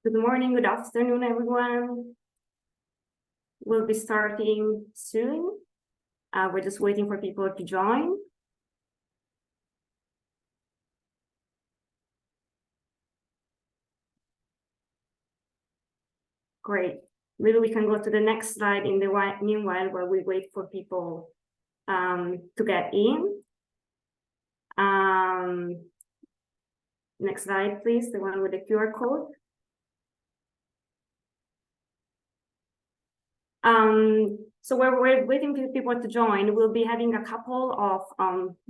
Good morning, good afternoon, everyone. We'll be starting soon. We're just waiting for people to join. Great. Maybe we can go to the next slide in the meanwhile while we wait for people to get in. Next slide, please, the one with the QR code. So while we're waiting for people to join, we'll be having a couple of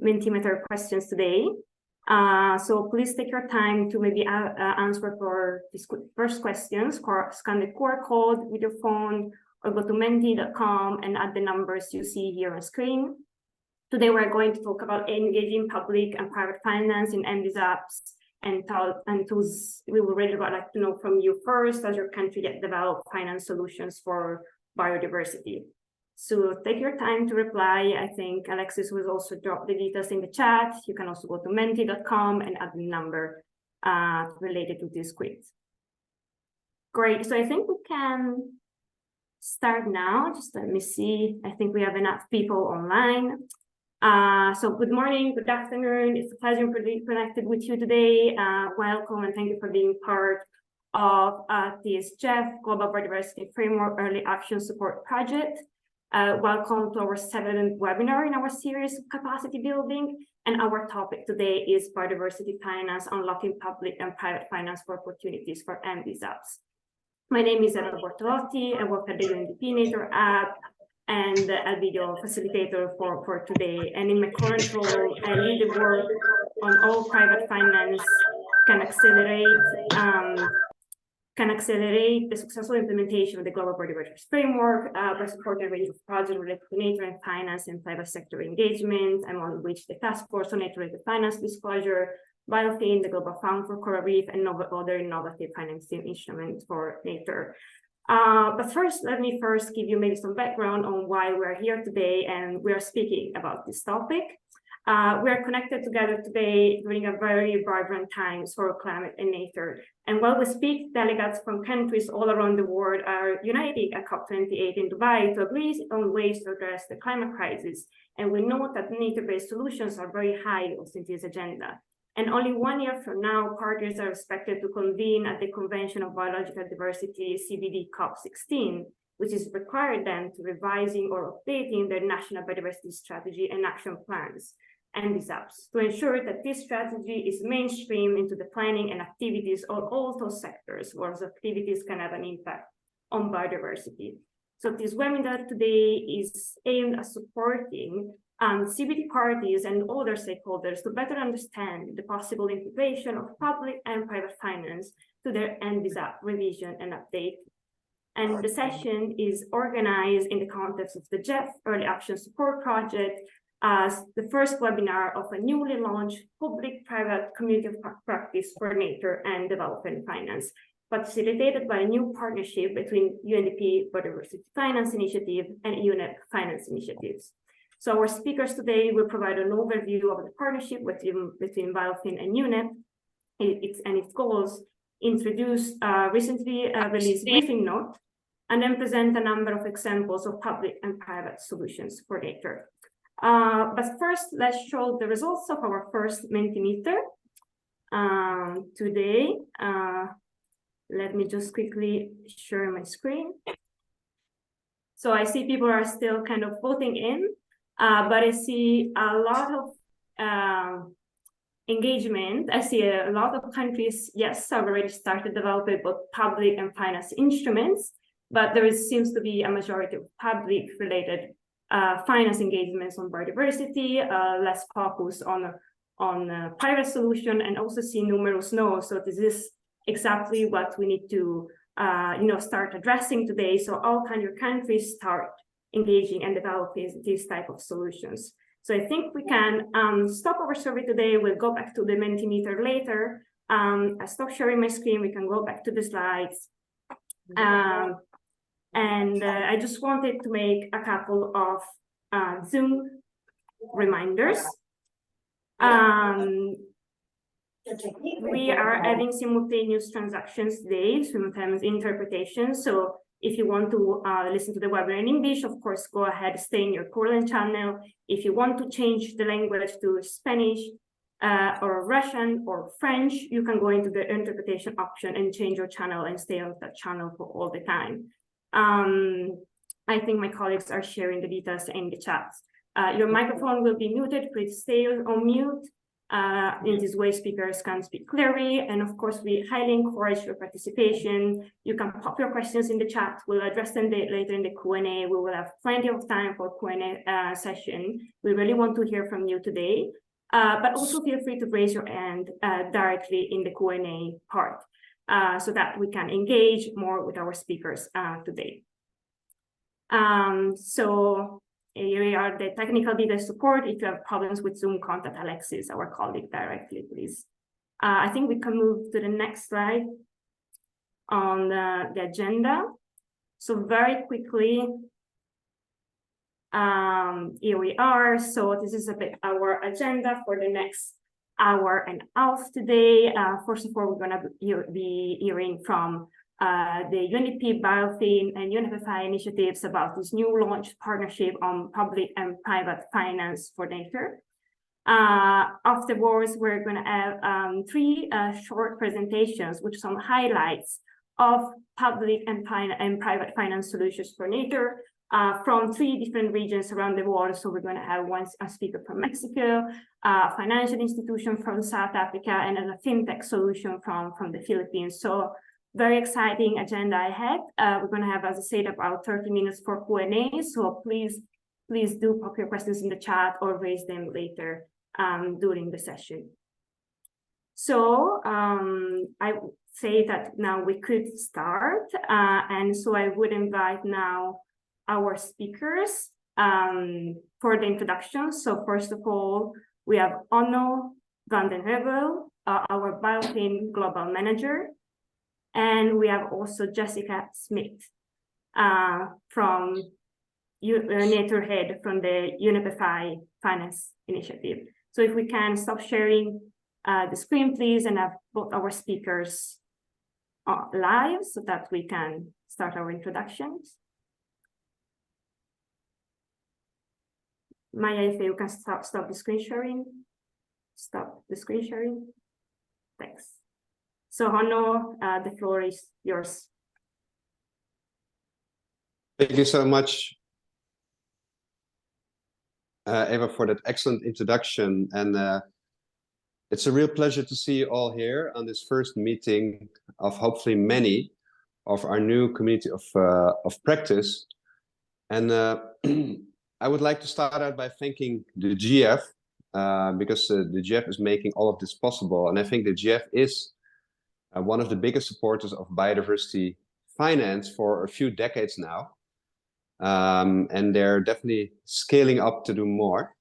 Mentimeter questions today. So please take your time to maybe answer for these first questions. Scan the QR code with your phone or go to menti.com and add the numbers you see here on screen. Today, we're going to talk about engaging public and private finance in ENG-EAS and tools we would really like to know from you first as your country develop finance solutions for biodiversity. So take your time to reply. I think Alexis will also drop the details in the chat. You can also go to menti.com and add the number related to this quiz. Great, so I think we can start now. Just let me see. I think we have enough people online. So good morning, good afternoon. It's a pleasure to be connected with you today. Welcome and thank you for being part of this GEF Global Biodiversity Framework Early Action Support Project. Welcome to our 7th webinar in our series of capacity building. And our topic today is biodiversity finance, unlocking public and private finance for opportunities for ENG-EAS. My name is Ella Bortolotti. I work at the UNDP Nature app and a video facilitator for today. And in my current role, I lead the work on all private finance can accelerate the successful implementation of the Global Biodiversity Framework by supporting a range of projects related to nature and finance and private sector engagement, among which the Task Force on Nature-related Finance Disclosure, BioFin, the Global Fund for Coral Reef, and other innovative financing instruments for nature. But first, let me give you maybe some background on why we're here today and we are speaking about this topic. We are connected together today during a very vibrant times for climate and nature. And while we speak, delegates from countries all around the world are uniting at COP28 in Dubai to agree on ways to address the climate crisis. And we know that nature-based solutions are very high on this agenda. And only 1 year from now, parties are expected to convene at the Convention of Biological Diversity, CBD COP16, which is required them to revising or updating their national biodiversity strategy and action plans and ENG-EAS to ensure that this strategy is mainstreamed into the planning and activities of all those sectors where those activities can have an impact on biodiversity. So this webinar today is aimed at supporting CBD parties and other stakeholders to better understand the possible integration of public and private finance to their ENG-EAS revision and update. And the session is organized in the context of the GEF Early Action Support Project as the first webinar of a newly launched public-private community of practice for nature and development finance, facilitated by a new partnership between UNDP Biodiversity Finance Initiative and UNEP Finance Initiatives. So our speakers today will provide an overview of the partnership between BioFin and UNEP, its goals, introduce recently released briefing note, and then present a number of examples of public and private solutions for nature. But first, let's show the results of our first Mentimeter today. Let me just quickly share my screen. So I see people are still kind of voting in, but I see a lot of engagement. I see a lot of countries, yes, have already started developing both public and finance instruments, but there seems to be a majority of public-related finance engagements on biodiversity, less focus on private solution, and also see numerous no's. So this is exactly what we need to start addressing today. So all countries start engaging and developing these type of solutions. So I think we can stop our survey today. We'll go back to the Mentimeter later. I stop sharing my screen. We can go back to the slides. And I just wanted to make a couple of Zoom reminders. We are having simultaneous transactions today, simultaneous interpretation. So if you want to listen to the webinar in English, of course, go ahead, stay in your current channel. If you want to change the language to Spanish or Russian or French, you can go into the interpretation option and change your channel and stay on that channel for all the time. I think my colleagues are sharing the details in the chat. Your microphone will be muted, please stay on mute. In this way, speakers can speak clearly. And of course, we highly encourage your participation. You can pop your questions in the chat. We'll address them later in the Q&A. We will have plenty of time for Q&A session. We really want to hear from you today. But also feel free to raise your hand directly in the Q&A part so that we can engage more with our speakers today. So here are the technical data support. If you have problems with Zoom, contact Alexis, our colleague, directly, please. I think we can move to the next slide on the agenda. So very quickly, here we are. So this is a bit our agenda for the next hour and a half today. First of all, we're going to be hearing from the UNDP, BioFin, and UNFFI initiatives about this new launch partnership on public and private finance for nature. Afterwards, we're going to have 3 short presentations with some highlights of public and private finance solutions for nature from 3 different regions around the world. So we're going to have a speaker from Mexico, a financial institution from South Africa, and a fintech solution from the Philippines. So very exciting agenda ahead. We're going to have, as I said, about 30 minutes for Q&A. So please do pop your questions in the chat or raise them later during the session. So I would say that now we could start. And so I would invite now our speakers for the introduction. So first of all, we have Onno van den Heuvel, our BioFin Global Manager. And we have also Jessica Smith from Nature Head from the UNFFI Finance Initiative. So if we can stop sharing the screen, please, and have both our speakers live so that we can start our introductions. Maya, if you can stop the screen sharing. Stop the screen sharing. Thanks. So Onno, the floor is yours. Thank you so much, Eva, for that excellent introduction. And it's a real pleasure to see you all here on this first meeting of hopefully many of our new community of practice. And I would like to start out by thanking the GEF because the GEF is making all of this possible. And I think the GEF is one of the biggest supporters of biodiversity finance for a few decades now. And they're definitely scaling up to do more,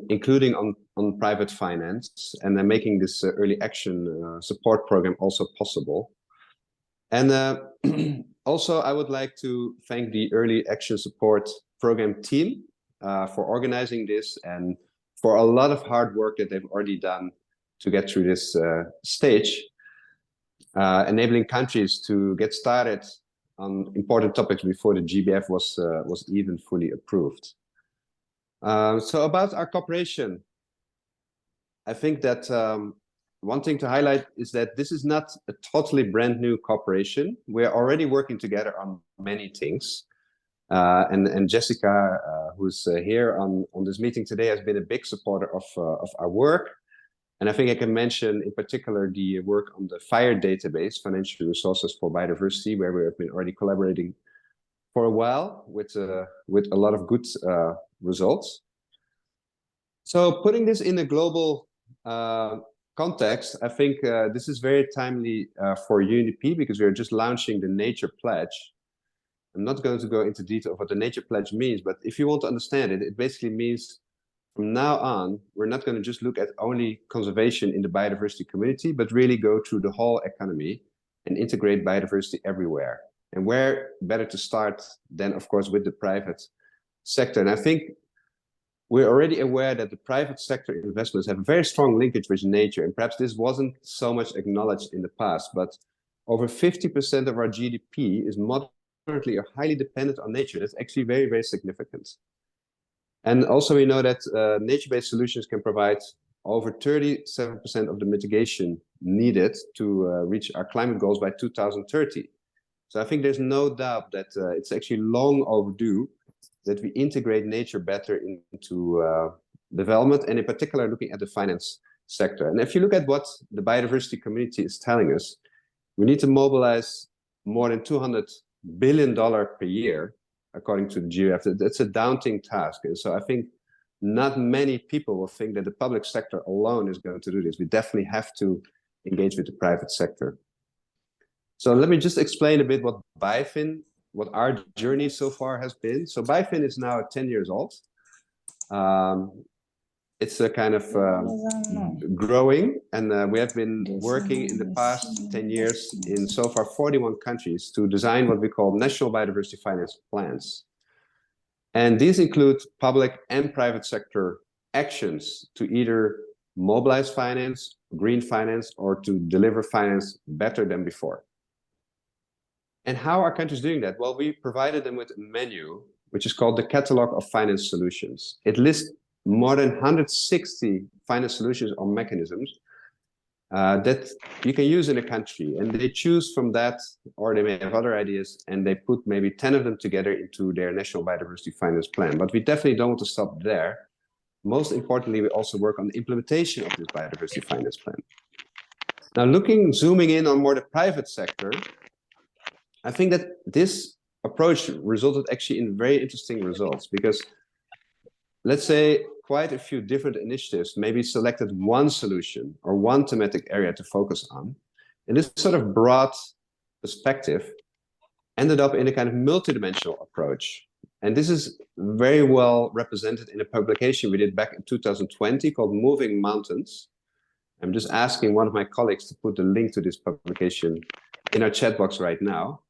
including on private finance. And they're making this early action support program also possible. And also, I would like to thank the early action support program team for organizing this and for a lot of hard work that they've already done to get through this stage. Enabling countries to get started on important topics before the GBF was even fully approved. So about our cooperation, I think that one thing to highlight is that this is not a totally brand new cooperation. We're already working together on many things. And Jessica, who's here on this meeting today, has been a big supporter of our work. And I think I can mention in particular the work on the FIRE database, Financial Resources for Biodiversity, where we have been already collaborating for a while with a lot of good results. So putting this in a global context, I think this is very timely for UNDP because we're just launching the Nature Pledge. I'm not going to go into detail of what the Nature Pledge means, but if you want to understand it, it basically means from now on, we're not going to just look at only conservation in the biodiversity community, but really go through the whole economy and integrate biodiversity everywhere. And where better to start than, of course, with the private sector. And I think we're already aware that the private sector investments have a very strong linkage with nature, and perhaps this wasn't so much acknowledged in the past, but over 50% of our GDP is moderately or highly dependent on nature. That's actually very, very significant. And also we know that nature-based solutions can provide over 37% of the mitigation needed to reach our climate goals by 2030. So I think there's no doubt that it's actually long overdue that we integrate nature better into development, and in particular looking at the finance sector. And if you look at what the biodiversity community is telling us, we need to mobilize more than $200 billion per year, according to the GEF. That's a daunting task. And so I think not many people will think that the public sector alone is going to do this. We definitely have to engage with the private sector. So let me just explain a bit what BIFIN, what our journey so far has been. So BIFIN is now 10 years old. It's a kind of growing, and we have been working in the past 10 years in so far 41 countries to design what we call national biodiversity finance plans. And these include public and private sector actions to either mobilize finance, green finance, or to deliver finance better than before. And how are countries doing that? Well, we provided them with a menu, which is called the Catalog of Finance Solutions. It lists more than 160 finance solutions or mechanisms that you can use in a country. And they choose from that, or they may have other ideas, and they put maybe 10 of them together into their national biodiversity finance plan. But we definitely don't want to stop there. Most importantly, we also work on the implementation of this biodiversity finance plan. Now, zooming in on more the private sector, I think that this approach resulted actually in very interesting results, because let's say quite a few different initiatives maybe selected one solution or one thematic area to focus on. And this sort of broad perspective ended up in a kind of multidimensional approach. And this is very well represented in a publication we did back in 2020 called Moving Mountains. I'm just asking one of my colleagues to put the link to this publication in our chat box right now.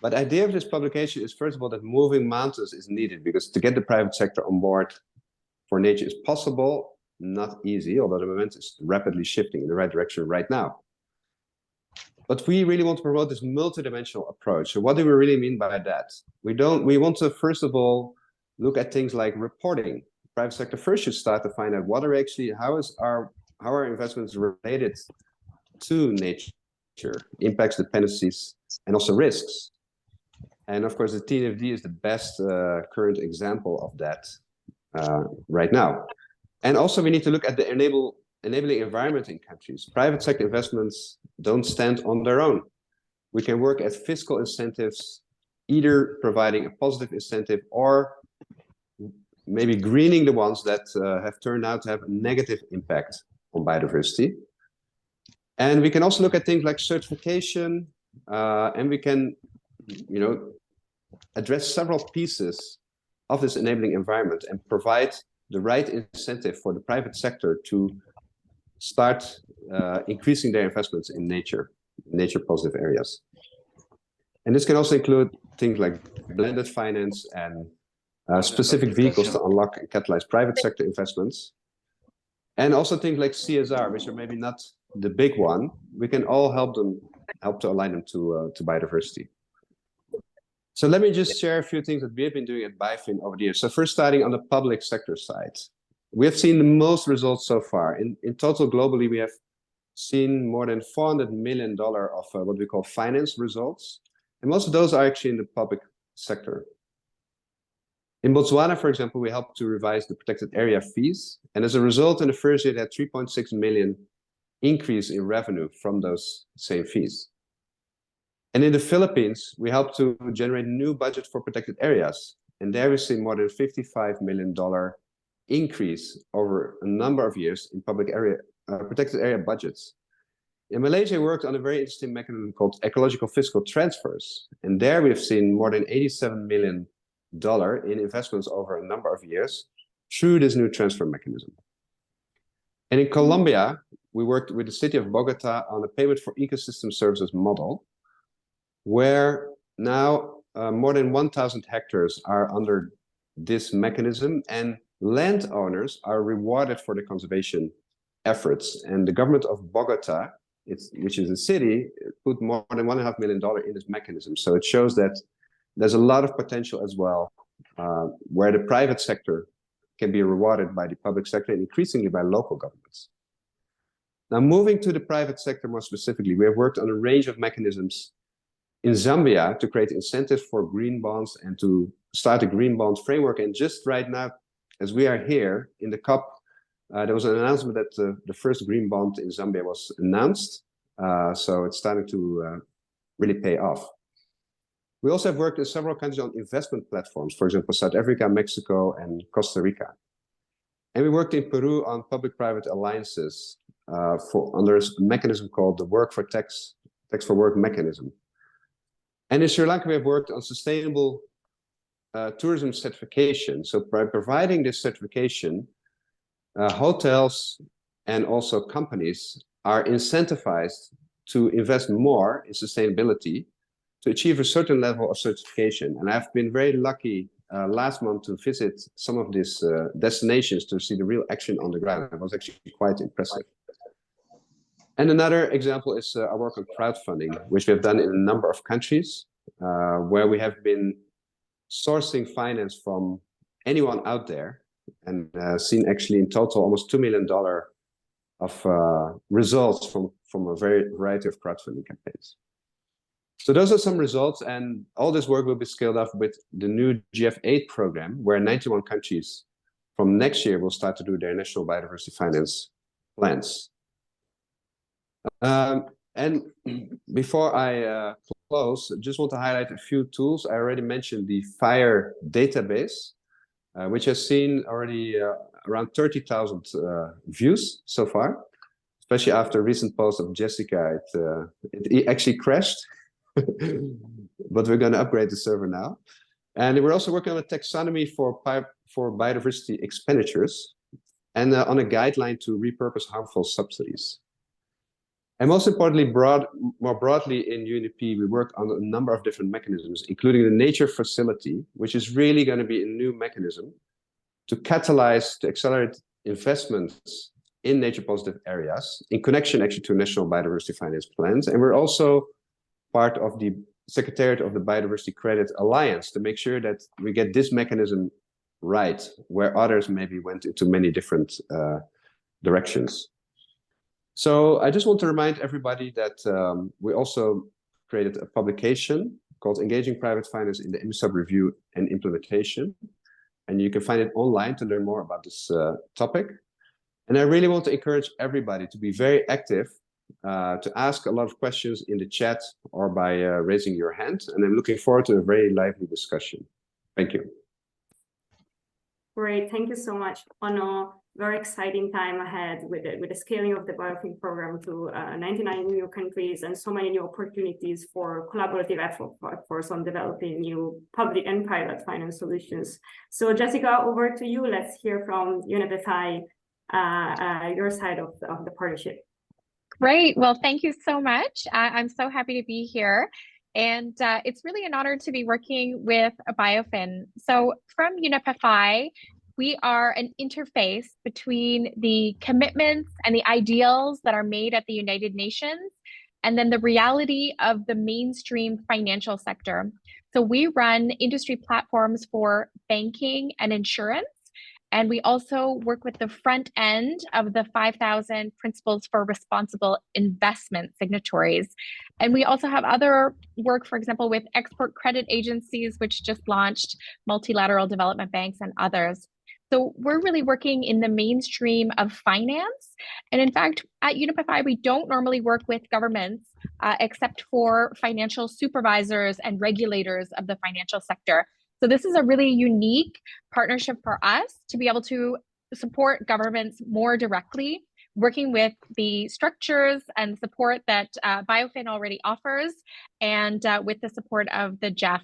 But the idea of this publication is, first of all, that moving mountains is needed, because to get the private sector on board for nature is possible, not easy, although the momentum is rapidly shifting in the right direction right now. But we really want to promote this multidimensional approach. So what do we really mean by that? We want to, first of all, look at things like reporting. The private sector first should start to find out what are actually, how are investments related to nature, impacts, dependencies, and also risks. And of course, the TNFD is the best current example of that right now. And also we need to look at the enabling environment in countries. Private sector investments don't stand on their own. We can work at fiscal incentives, either providing a positive incentive or maybe greening the ones that have turned out to have a negative impact on biodiversity. And we can also look at things like certification, and we can, address several pieces of this enabling environment and provide the right incentive for the private sector to start increasing their investments in nature positive areas. And this can also include things like blended finance and specific vehicles to unlock and catalyze private sector investments. And also things like CSR, which are maybe not the big one. We can all help to align them to biodiversity. So let me just share a few things that we have been doing at BIFIN over the years. So first, starting on the public sector side, we have seen the most results so far. In total, globally, we have seen more than $400 million of what we call finance results. And most of those are actually in the public sector. In Botswana, for example, we helped to revise the protected area fees. And as a result, in the first year, they had 3.6 million increase in revenue from those same fees. And in the Philippines, we helped to generate new budget for protected areas. And there we've seen more than $55 million increase over a number of years in protected area budgets. In Malaysia, we worked on a very interesting mechanism called ecological fiscal transfers. And there we've seen more than $87 million in investments over a number of years through this new transfer mechanism. And in Colombia, we worked with the city of Bogota on a payment for ecosystem services model, where now more than 1,000 hectares are under this mechanism, and landowners are rewarded for the conservation efforts. And the government of Bogota, which is a city, put more than $1.5 million in this mechanism. So it shows that there's a lot of potential as well, where the private sector can be rewarded by the public sector and increasingly by local governments. Now, moving to the private sector more specifically, we have worked on a range of mechanisms in Zambia to create incentives for green bonds and to start a green bond framework. And just right now, as we are here in the COP, there was an announcement that the first green bond in Zambia was announced. So it's starting to really pay off. We also have worked in several countries on investment platforms, for example, South Africa, Mexico, and Costa Rica. And we worked in Peru on public-private alliances under a mechanism called the Work for Tax for Work mechanism. And in Sri Lanka, we have worked on sustainable tourism certification. So by providing this certification, hotels and also companies are incentivized to invest more in sustainability to achieve a certain level of certification. And I've been very lucky last month to visit some of these destinations to see the real action on the ground. It was actually quite impressive. And another example is our work on crowdfunding, which we have done in a number of countries, where we have been sourcing finance from anyone out there and seen actually in total almost $2 million of results from a variety of crowdfunding campaigns. So those are some results, and all this work will be scaled up with the new GEF-EAS program, where 91 countries from next year will start to do their national biodiversity finance plans. And before I close, I just want to highlight a few tools. I already mentioned the FIRE database, which has seen already around 30,000 views so far, especially after a recent post of Jessica. It actually crashed. But we're going to upgrade the server now. And we're also working on a taxonomy for biodiversity expenditures and on a guideline to repurpose harmful subsidies. And most importantly, more broadly in UNDP, we work on a number of different mechanisms, including the Nature Facility, which is really going to be a new mechanism to accelerate investments in nature-positive areas in connection actually to national biodiversity finance plans. And we're also part of the Secretariat of the Biodiversity Credit Alliance to make sure that we get this mechanism right, where others maybe went into many different directions. So I just want to remind everybody that we also created a publication called Engaging Private Finance in the MSUB Review and Implementation. And you can find it online to learn more about this topic. And I really want to encourage everybody to be very active, to ask a lot of questions in the chat or by raising your hand. And I'm looking forward to a very lively discussion. Thank you. Great, thank you so much. On a very exciting time ahead with the scaling of the biofilm program to 99 new countries and so many new opportunities for collaborative effort, of course, on developing new public and private finance solutions. So Jessica, over to you. Let's hear from UNFI, your side of the partnership. Great. Well, thank you so much. I'm so happy to be here. And it's really an honor to be working with BioFin. So from UNFI, we are an interface between the commitments and the ideals that are made at the United Nations and then the reality of the mainstream financial sector. So we run industry platforms for banking and insurance. And we also work with the front end of the 5,000 Principles for Responsible Investment signatories. And we also have other work, for example, with export credit agencies, which just launched, multilateral development banks and others. So we're really working in the mainstream of finance. And in fact, at UNFI, we don't normally work with governments except for financial supervisors and regulators of the financial sector. So this is a really unique partnership for us to be able to support governments more directly, working with the structures and support that BioFin already offers, and with the support of the GEF.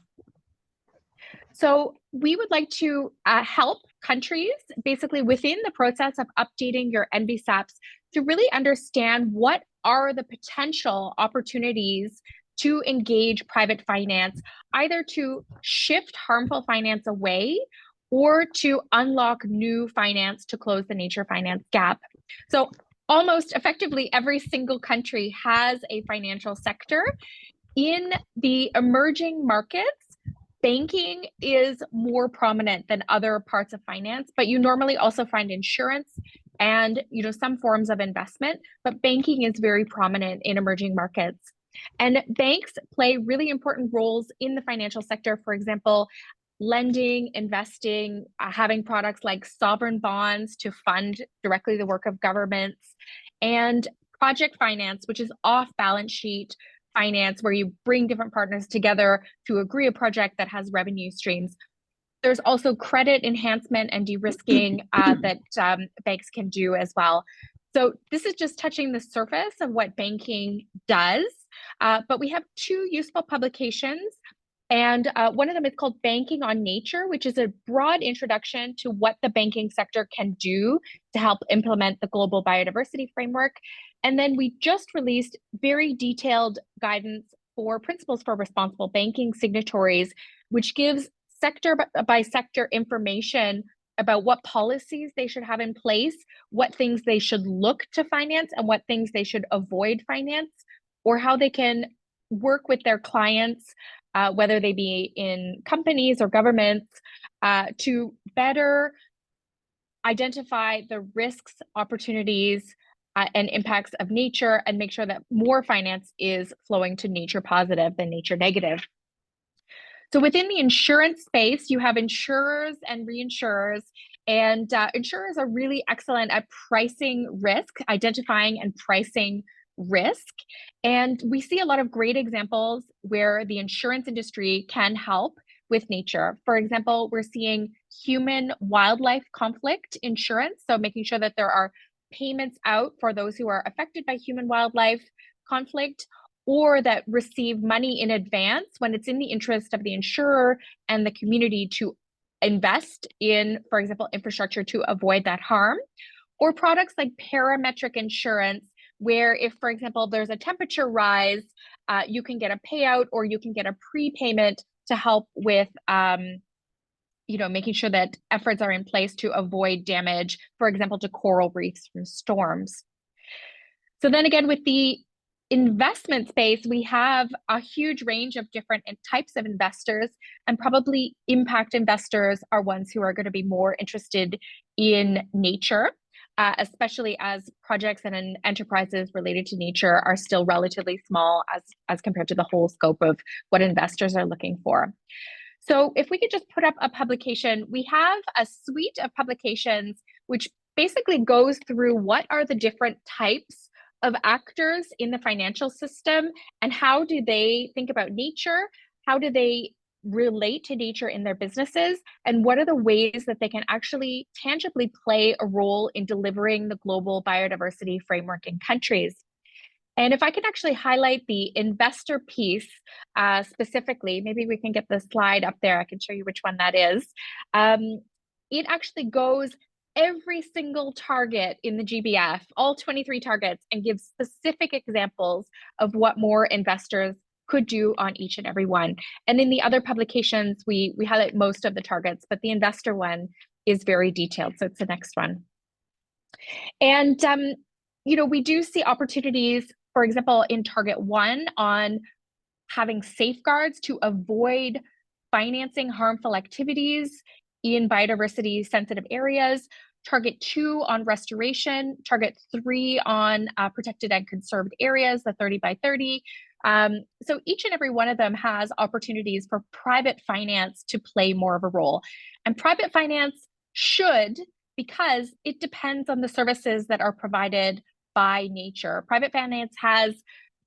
So we would like to help countries basically within the process of updating your NBSAPs to really understand what are the potential opportunities to engage private finance, either to shift harmful finance away or to unlock new finance to close the nature finance gap. So almost effectively every single country has a financial sector. In the emerging markets, banking is more prominent than other parts of finance, but you normally also find insurance and some forms of investment, but banking is very prominent in emerging markets. And banks play really important roles in the financial sector. For example, lending, investing, having products like sovereign bonds to fund directly the work of governments, and project finance, which is off balance sheet finance, where you bring different partners together to agree a project that has revenue streams. There's also credit enhancement and de-risking that banks can do as well. So this is just touching the surface of what banking does, but we have two useful publications. And one of them is called Banking on Nature, which is a broad introduction to what the banking sector can do to help implement the global biodiversity framework. And then we just released very detailed guidance for principles for responsible banking signatories, which gives sector by sector information about what policies they should have in place, what things they should look to finance, and what things they should avoid finance, or how they can work with their clients, whether they be in companies or governments, to better identify the risks, opportunities, and impacts of nature, and make sure that more finance is flowing to nature positive than nature negative. So within the insurance space, you have insurers and reinsurers, and insurers are really excellent at pricing risk, identifying and pricing risk. And we see a lot of great examples where the insurance industry can help with nature. For example, we're seeing human-wildlife conflict insurance, so making sure that there are payments out for those who are affected by human-wildlife conflict, or that receive money in advance when it's in the interest of the insurer and the community to invest in, for example, infrastructure to avoid that harm. Or products like parametric insurance, where if, for example, there's a temperature rise, you can get a payout or you can get a prepayment to help with making sure that efforts are in place to avoid damage, for example, to coral reefs from storms. So then again, with the investment space, we have a huge range of different types of investors, and probably impact investors are ones who are going to be more interested in nature, especially as projects and enterprises related to nature are still relatively small as compared to the whole scope of what investors are looking for. So if we could just put up a publication, we have a suite of publications which basically goes through what are the different types of actors in the financial system and how do they think about nature, how do they relate to nature in their businesses, and what are the ways that they can actually tangibly play a role in delivering the global biodiversity framework in countries. And if I can actually highlight the investor piece specifically, maybe we can get the slide up there. I can show you which one that is. It actually goes every single target in the GBF, all 23 targets, and gives specific examples of what more investors could do on each and every one. And in the other publications, we highlight most of the targets, but the investor one is very detailed. So it's the next one. And, we do see opportunities, for example, in target 1 on having safeguards to avoid financing harmful activities in biodiversity sensitive areas, target 2 on restoration, target 3 on protected and conserved areas, the 30 by 30. So each and every one of them has opportunities for private finance to play more of a role. And private finance should, because it depends on the services that are provided by nature. Private finance has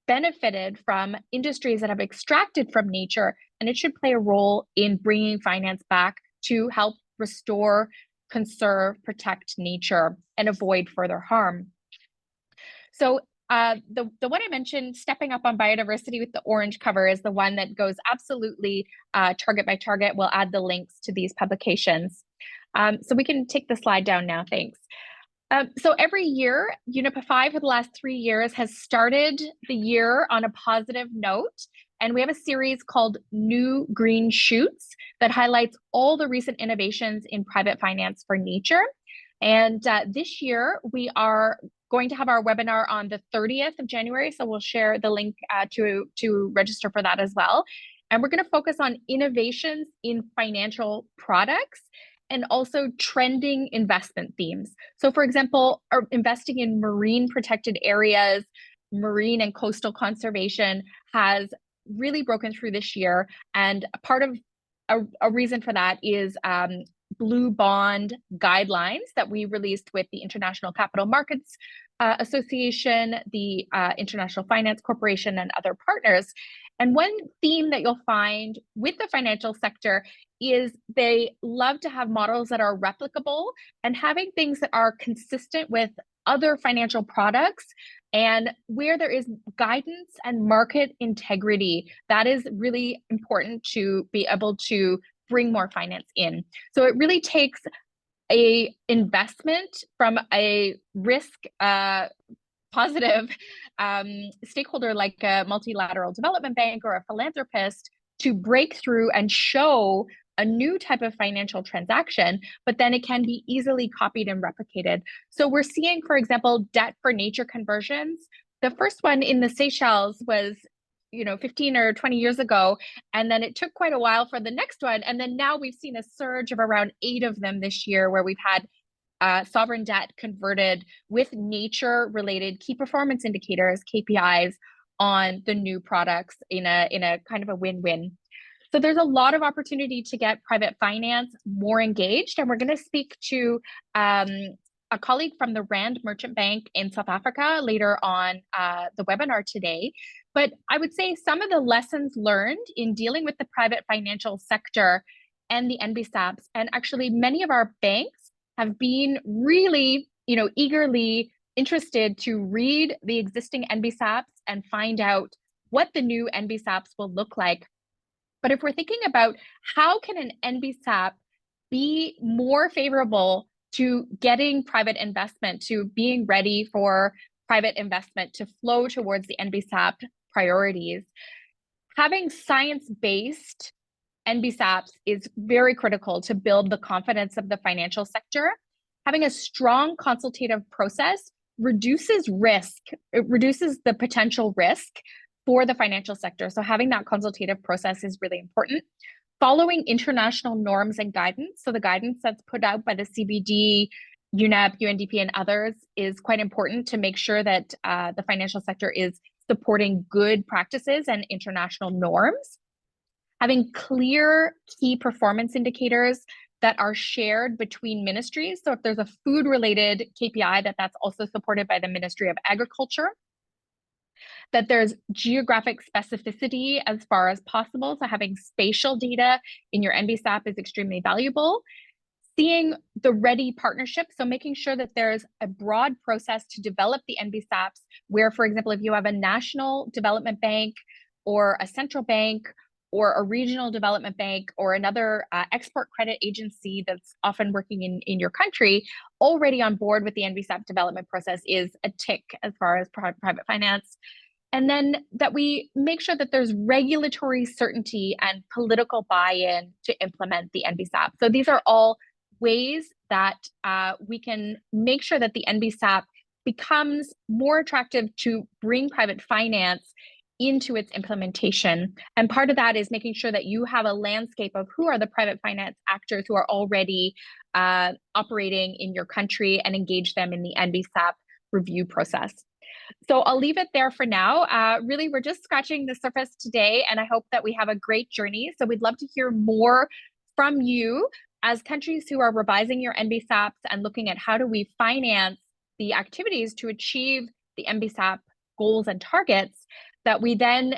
benefited from industries that have extracted from nature, and it should play a role in bringing finance back to help restore, conserve, protect nature, and avoid further harm. So the one I mentioned, Stepping Up on Biodiversity with the orange cover, is the one that goes absolutely target by target. We'll add the links to these publications. So we can take the slide down now, thanks. So every year, UNEP-FI for the last 3 years has started the year on a positive note. And we have a series called New Green Shoots that highlights all the recent innovations in private finance for nature. And this year, we are going to have our webinar on the 30th of January. So we'll share the link to register for that as well. And we're going to focus on innovations in financial products and also trending investment themes. So for example, investing in marine protected areas, marine and coastal conservation has really broken through this year. And part of a reason for that is blue bond guidelines that we released with the International Capital Markets Association, the International Finance Corporation, and other partners. And one theme that you'll find with the financial sector is they love to have models that are replicable and having things that are consistent with other financial products, and where there is guidance and market integrity. That is really important to be able to bring more finance in. So it really takes a investment from a risk positive stakeholder like a multilateral development bank or a philanthropist to break through and show a new type of financial transaction, but then it can be easily copied and replicated. So we're seeing, for example, debt for nature conversions. The first one in the Seychelles was 15 or 20 years ago, and then it took quite a while for the next one. And then now we've seen a surge of around 8 of them this year, where we've had sovereign debt converted with nature-related key performance indicators, KPIs, on the new products in a kind of a win-win. So there's a lot of opportunity to get private finance more engaged, and we're going to speak to a colleague from the Rand Merchant Bank in South Africa later on the webinar today. But I would say some of the lessons learned in dealing with the private financial sector and the NBSAPs, and actually many of our banks have been really, eagerly interested to read the existing NBSAPs and find out what the new NBSAPs will look like. But if we're thinking about how can an NBSAP be more favorable to getting private investment, to being ready for private investment to flow towards the NBSAP priorities, having science-based NBSAPs is very critical to build the confidence of the financial sector. Having a strong consultative process reduces risk. It reduces the potential risk for the financial sector. So having that consultative process is really important. Following international norms and guidance. So the guidance that's put out by the CBD, UNEP, UNDP, and others is quite important to make sure that the financial sector is supporting good practices and international norms. Having clear key performance indicators that are shared between ministries. So if there's a food-related KPI, that's also supported by the Ministry of Agriculture. That there's geographic specificity as far as possible. So having spatial data in your NBSAP is extremely valuable. Seeing the ready partnership, so making sure that there's a broad process to develop the NBSAPs, where, for example, if you have a national development bank or a central bank or a regional development bank or another export credit agency that's often working in your country, already on board with the NBSAP development process is a tick as far as private finance. And then that we make sure that there's regulatory certainty and political buy-in to implement the NBSAP. So these are all ways that we can make sure that the NBSAP becomes more attractive to bring private finance into its implementation. And part of that is making sure that you have a landscape of who are the private finance actors who are already operating in your country and engage them in the NBSAP review process. So I'll leave it there for now. Really, we're just scratching the surface today, and I hope that we have a great journey. So we'd love to hear more from you as countries who are revising your NBSAPs and looking at how do we finance the activities to achieve the NBSAP goals and targets, that we then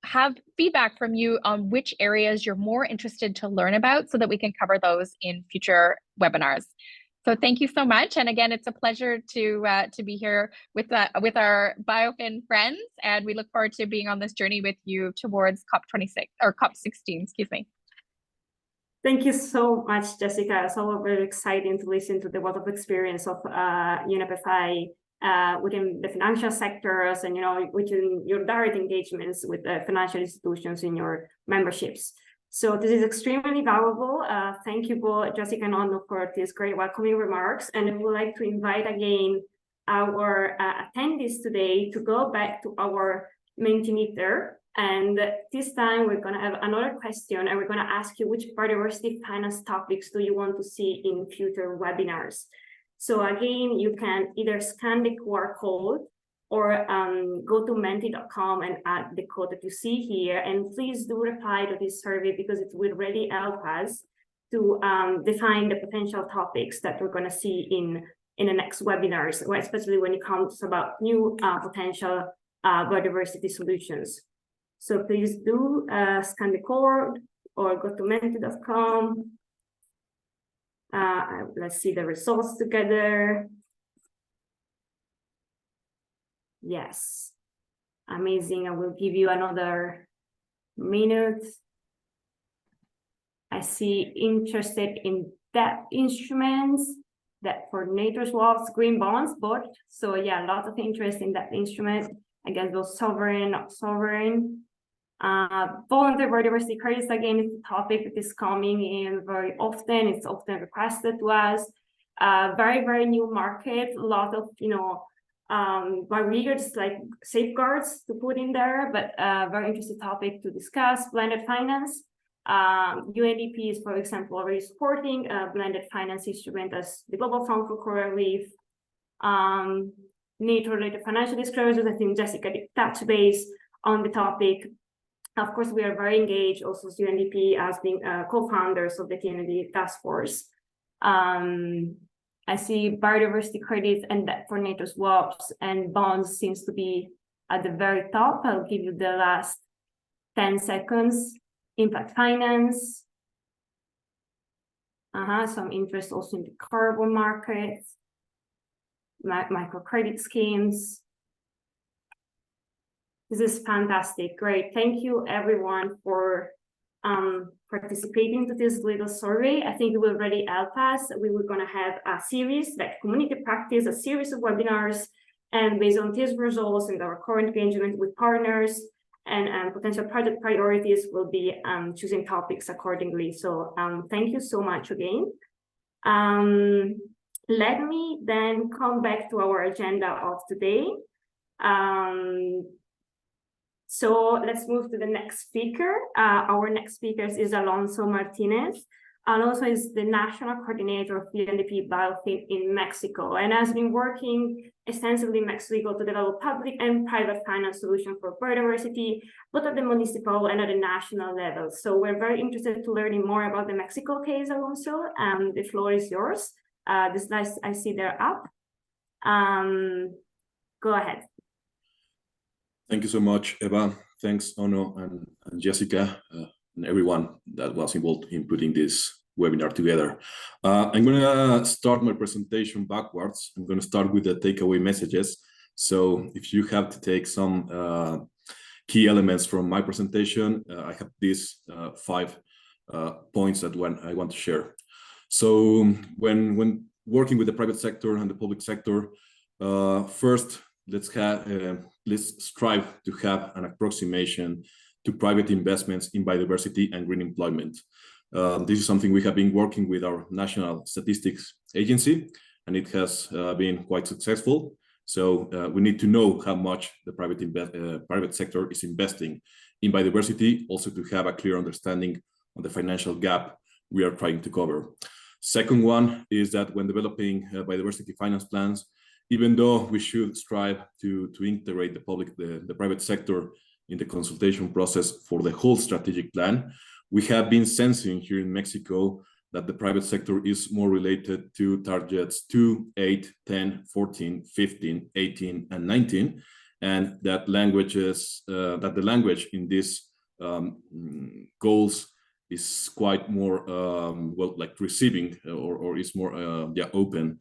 have feedback from you on which areas you're more interested to learn about so that we can cover those in future webinars. So thank you so much. And again, it's a pleasure to be here with our BioFin friends. And we look forward to being on this journey with you towards COP26 or COP16, excuse me. Thank you so much, Jessica. It's all very exciting to listen to the wealth of experience of UNEP-FI within the financial sectors and, within your direct engagements with the financial institutions in your memberships. So this is extremely valuable. Thank you both, Jessica and Onno, for these great welcoming remarks. And I would like to invite again our attendees today to go back to our Mentimeter. And this time we're going to have another question, and we're going to ask you which biodiversity finance topics do you want to see in future webinars. So again, you can either scan the QR code or go to menti.com and add the code that you see here. And please do reply to this survey, because it will really help us to define the potential topics that we're going to see in the next webinars, especially when it comes about new potential biodiversity solutions. So please do scan the code or go to menti.com. Let's see the results together. Yes, amazing. I will give you another minute. I see interested in debt instruments, debt for NATO swaps, green bonds, both. So yeah, a lot of interest in that instrument. I guess those sovereign, not sovereign. Voluntary biodiversity credits, again, is a topic that is coming in very often. It's often requested to us. Very, very new market. A lot of, barriers like safeguards to put in there, but very interesting topic to discuss. Blended finance. UNDP is, for example, already supporting blended finance instrument as the Global Fund for Coral Reef. Nature-related financial disclosures. I think Jessica did touch base on the topic. Of course, we are very engaged also as UNDP as being co-founders of the TND task force. I see biodiversity credits and debt for NATO swaps and bonds seems to be at the very top. I'll give you the last 10 seconds. Impact finance. Some interest also in the carbon market. Microcredit schemes. This is fantastic. Great. Thank you, everyone, for participating to this little survey. I think it will really help us. We were going to have a series, like community practice, a series of webinars, and based on these results and our current engagement with partners and potential project priorities, we'll be choosing topics accordingly. So thank you so much again. Let me then come back to our agenda of today. So let's move to the next speaker. Our next speaker is Alonso Martinez. Alonso is the National Coordinator of UNDP Biofin in Mexico and has been working extensively in Mexico to develop public and private finance solutions for biodiversity, both at the municipal and at the national level. So we're very interested to learning more about the Mexico case, Alonso. The floor is yours. The slides I see they're up. Go ahead. Thank you so much, Eva. Thanks, Onno and Jessica, and everyone that was involved in putting this webinar together. I'm going to start my presentation backwards. I'm going to start with the takeaway messages. So if you have to take some key elements from my presentation, I have these 5 points that I want to share. So when working with the private sector and the public sector, first, let's strive to have an approximation to private investments in biodiversity and green employment. This is something we have been working with our National Statistics Agency, and it has been quite successful. So we need to know how much the private sector is investing in biodiversity, also to have a clear understanding of the financial gap we are trying to cover. Second one is that when developing biodiversity finance plans, even though we should strive to integrate the private sector in the consultation process for the whole strategic plan, we have been sensing here in Mexico that the private sector is more related to targets 2, 8, 10, 14, 15, 18, and 19, and that the language in these goals is quite more receiving or is more open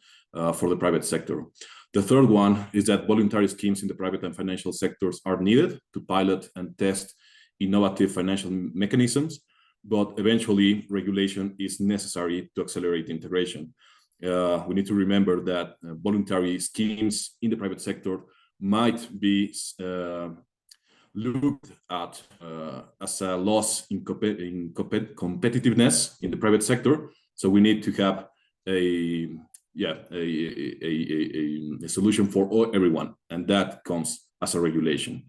for the private sector. The third one is that voluntary schemes in the private and financial sectors are needed to pilot and test innovative financial mechanisms, but eventually regulation is necessary to accelerate integration. we need to remember that voluntary schemes in the private sector might be looked at as a loss in competitiveness in the private sector. So we need to have a solution for everyone, and that comes as a regulation.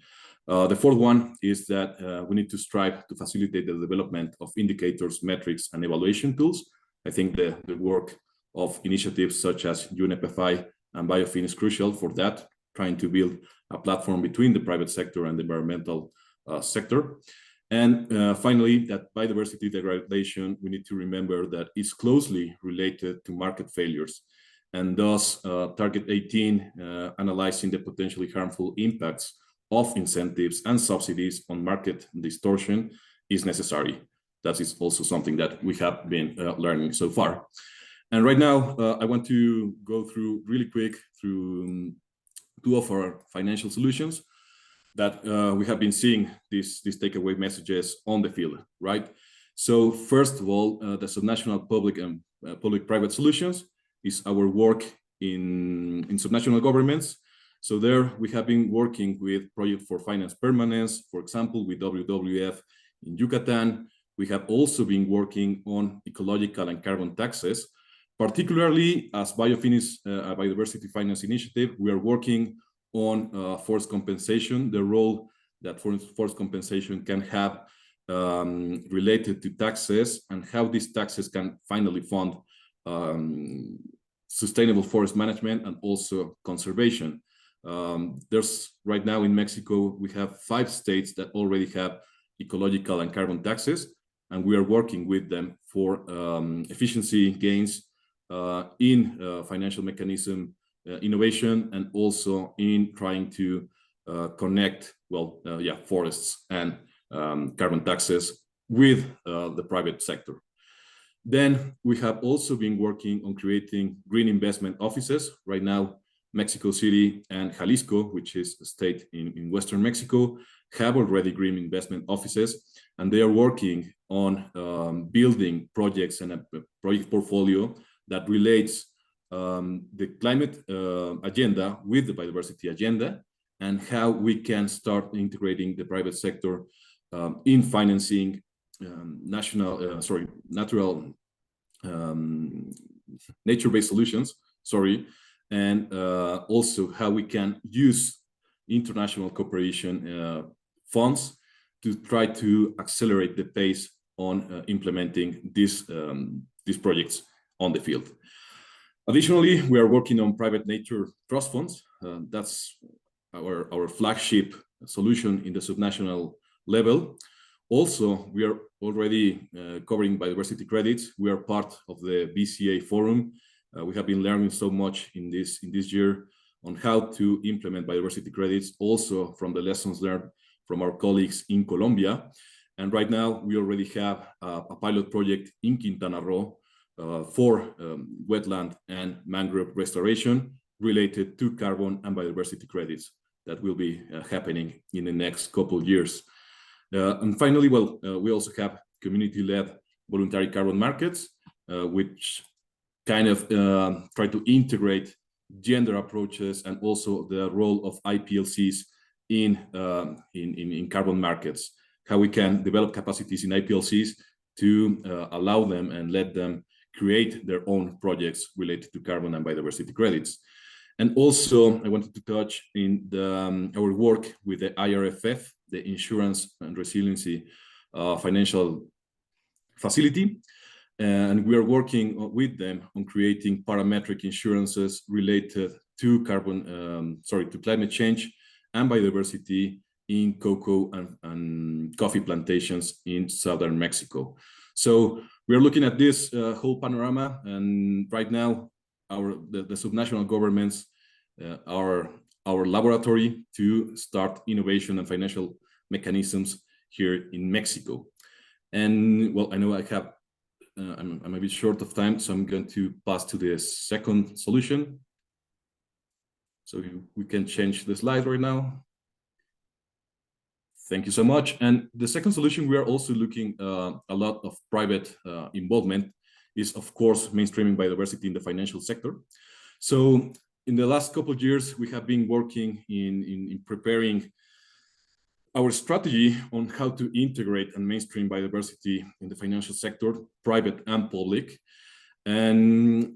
The fourth one is that we need to strive to facilitate the development of indicators, metrics, and evaluation tools. I think the work of initiatives such as UNEP-FI and BioFin is crucial for that, trying to build a platform between the private sector and the environmental sector. And finally, that biodiversity degradation, we need to remember that is closely related to market failures. And thus, Target 18, analyzing the potentially harmful impacts of incentives and subsidies on market distortion is necessary. That is also something that we have been learning so far. And right now, I want to go through really quick through two of our financial solutions that we have been seeing these takeaway messages on the field, right? So first of all, the subnational public and public-private solutions is our work in subnational governments. So there we have been working with Project for Finance Permanence, for example, with WWF in Yucatan. We have also been working on ecological and carbon taxes, particularly as BioFin is a biodiversity finance initiative. We are working on forest compensation, the role that forest compensation can have related to taxes, and how these taxes can finally fund sustainable forest management and also conservation. There's right now in Mexico, we have 5 states that already have ecological and carbon taxes, and we are working with them for efficiency gains in financial mechanism innovation, and also in trying to connect, forests and carbon taxes with the private sector. Then we have also been working on creating green investment offices. Right now, Mexico City and Jalisco, which is a state in Western Mexico, have already green investment offices, and they are working on building projects and a project portfolio that relates the climate agenda with the biodiversity agenda, and how we can start integrating the private sector in financing nature-based solutions, and also how we can use international cooperation funds to try to accelerate the pace on implementing these projects on the field. Additionally, we are working on private nature trust funds. That's our flagship solution in the subnational level. Also, we are already covering biodiversity credits. We are part of the BCA forum. We have been learning so much in this year on how to implement biodiversity credits, also from the lessons learned from our colleagues in Colombia. And right now, we already have a pilot project in Quintana Roo for wetland and mangrove restoration related to carbon and biodiversity credits that will be happening in the next couple of years. And finally, we also have community-led voluntary carbon markets, which kind of try to integrate gender approaches and also the role of IPLCs in carbon markets, how we can develop capacities in IPLCs to allow them and let them create their own projects related to carbon and biodiversity credits. And also, I wanted to touch in our work with the IRFF, the Insurance and Resiliency Financial Facility. And we are working with them on creating parametric insurances related to to climate change and biodiversity in cocoa and coffee plantations in southern Mexico. So we are looking at this whole panorama, and right now the subnational governments are our laboratory to start innovation and financial mechanisms here in Mexico. And well, I know I'm a bit short of time, so I'm going to pass to the second solution. So we can change the slide right now. Thank you so much. And the second solution, we are also looking a lot of private involvement is, of course, mainstreaming biodiversity in the financial sector. So in the last couple of years, we have been working in preparing our strategy on how to integrate and mainstream biodiversity in the financial sector, private and public. And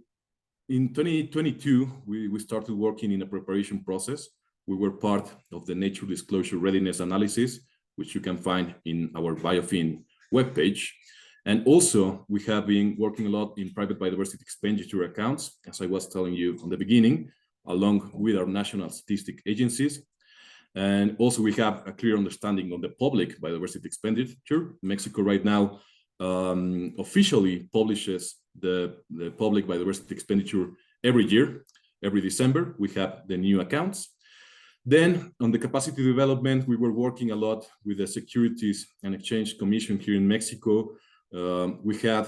in 2022, we started working in a preparation process. We were part of the Nature Disclosure Readiness Analysis, which you can find in our BioFin webpage. And also, we have been working a lot in private biodiversity expenditure accounts, as I was telling you on the beginning, along with our national statistic agencies. And also, we have a clear understanding of the public biodiversity expenditure. Mexico right now officially publishes the public biodiversity expenditure every year. Every December, we have the new accounts. Then on the capacity development, we were working a lot with the Securities and Exchange Commission here in Mexico. We had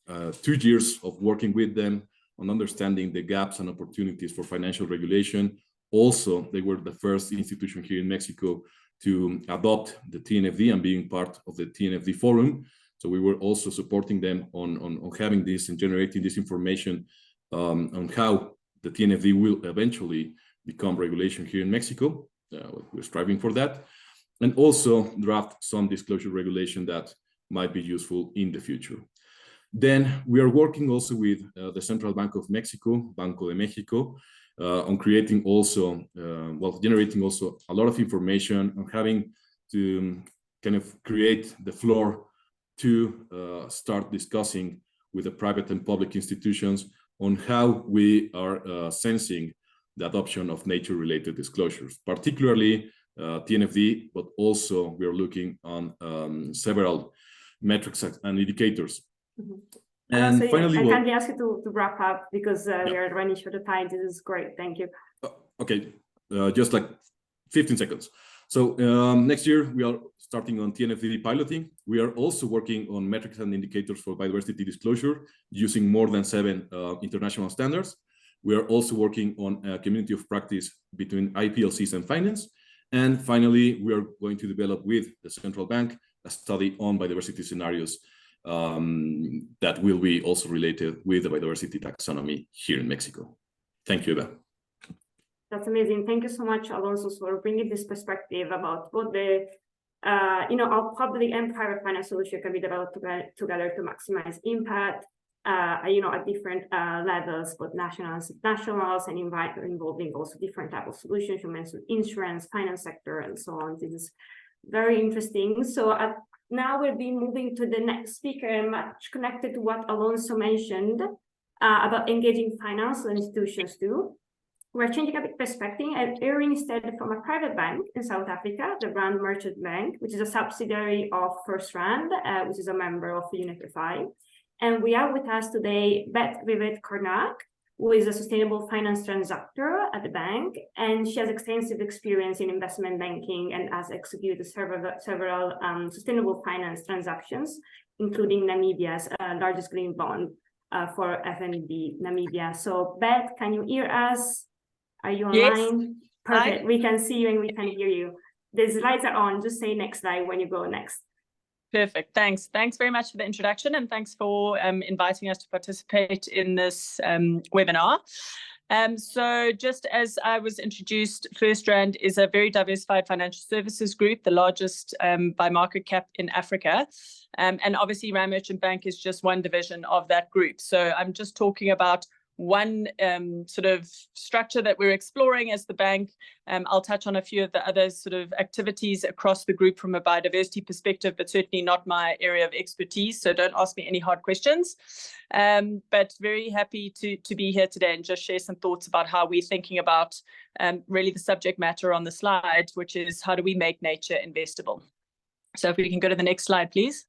2 years of working with them on understanding the gaps and opportunities for financial regulation. Also, they were the first institution here in Mexico to adopt the TNFD and being part of the TNFD forum. So we were also supporting them on having this and generating this information on how the TNFD will eventually become regulation here in Mexico. We're striving for that. And also draft some disclosure regulation that might be useful in the future. Then we are working also with the Central Bank of Mexico, Banco de Mexico, on creating also, generating also a lot of information on having to kind of create the floor to start discussing with the private and public institutions on how we are sensing the adoption of nature-related disclosures, particularly TNFD, but also we are looking on several metrics and indicators. Mm-hmm. And so finally, I kindly ask you to wrap up because we are running short of time. This is great. Thank you. Okay, just like 15 seconds. So next year, we are starting on TNFD piloting. We are also working on metrics and indicators for biodiversity disclosure using more than 7 international standards. We are also working on a community of practice between IPLCs and finance. And finally, we are going to develop with the central bank a study on biodiversity scenarios that will be also related with the biodiversity taxonomy here in Mexico. Thank you, Eva. That's amazing. Thank you so much, Alonso, for bringing this perspective about what the, our public and private finance solution can be developed together to maximize impact, at different levels, both nationals and involving also different types of solutions. You mentioned insurance, finance sector, and so on. This is very interesting. So now we'll be moving to the next speaker, much connected to what Alonso mentioned about engaging financial institutions too. We're changing a bit perspective and hearing instead from a private bank in South Africa, the Rand Merchant Bank, which is a subsidiary of First Rand, which is a member of UNFI. And we have with us today Beth Karnak, who is a sustainable finance transactor at the bank, and she has extensive experience in investment banking and has executed several sustainable finance transactions, including Namibia's largest green bond for FNB Namibia. So Beth, can you hear us? Are you online? Yes. Perfect. Hi. We can see you and we can hear you. The slides are on. Just say next slide when you go next. Perfect. Thanks. Thanks very much for the introduction, and thanks for inviting us to participate in this webinar. So just as I was introduced, First Rand is a very diversified financial services group, the largest by market cap in Africa. And obviously, Rand Merchant Bank is just one division of that group. So I'm just talking about one sort of structure that we're exploring as the bank. I'll touch on a few of the other sort of activities across the group from a biodiversity perspective, but certainly not my area of expertise. So don't ask me any hard questions. But very happy to be here today and just share some thoughts about how we're thinking about really the subject matter on the slide, which is how do we make nature investable? So if we can go to the next slide, please.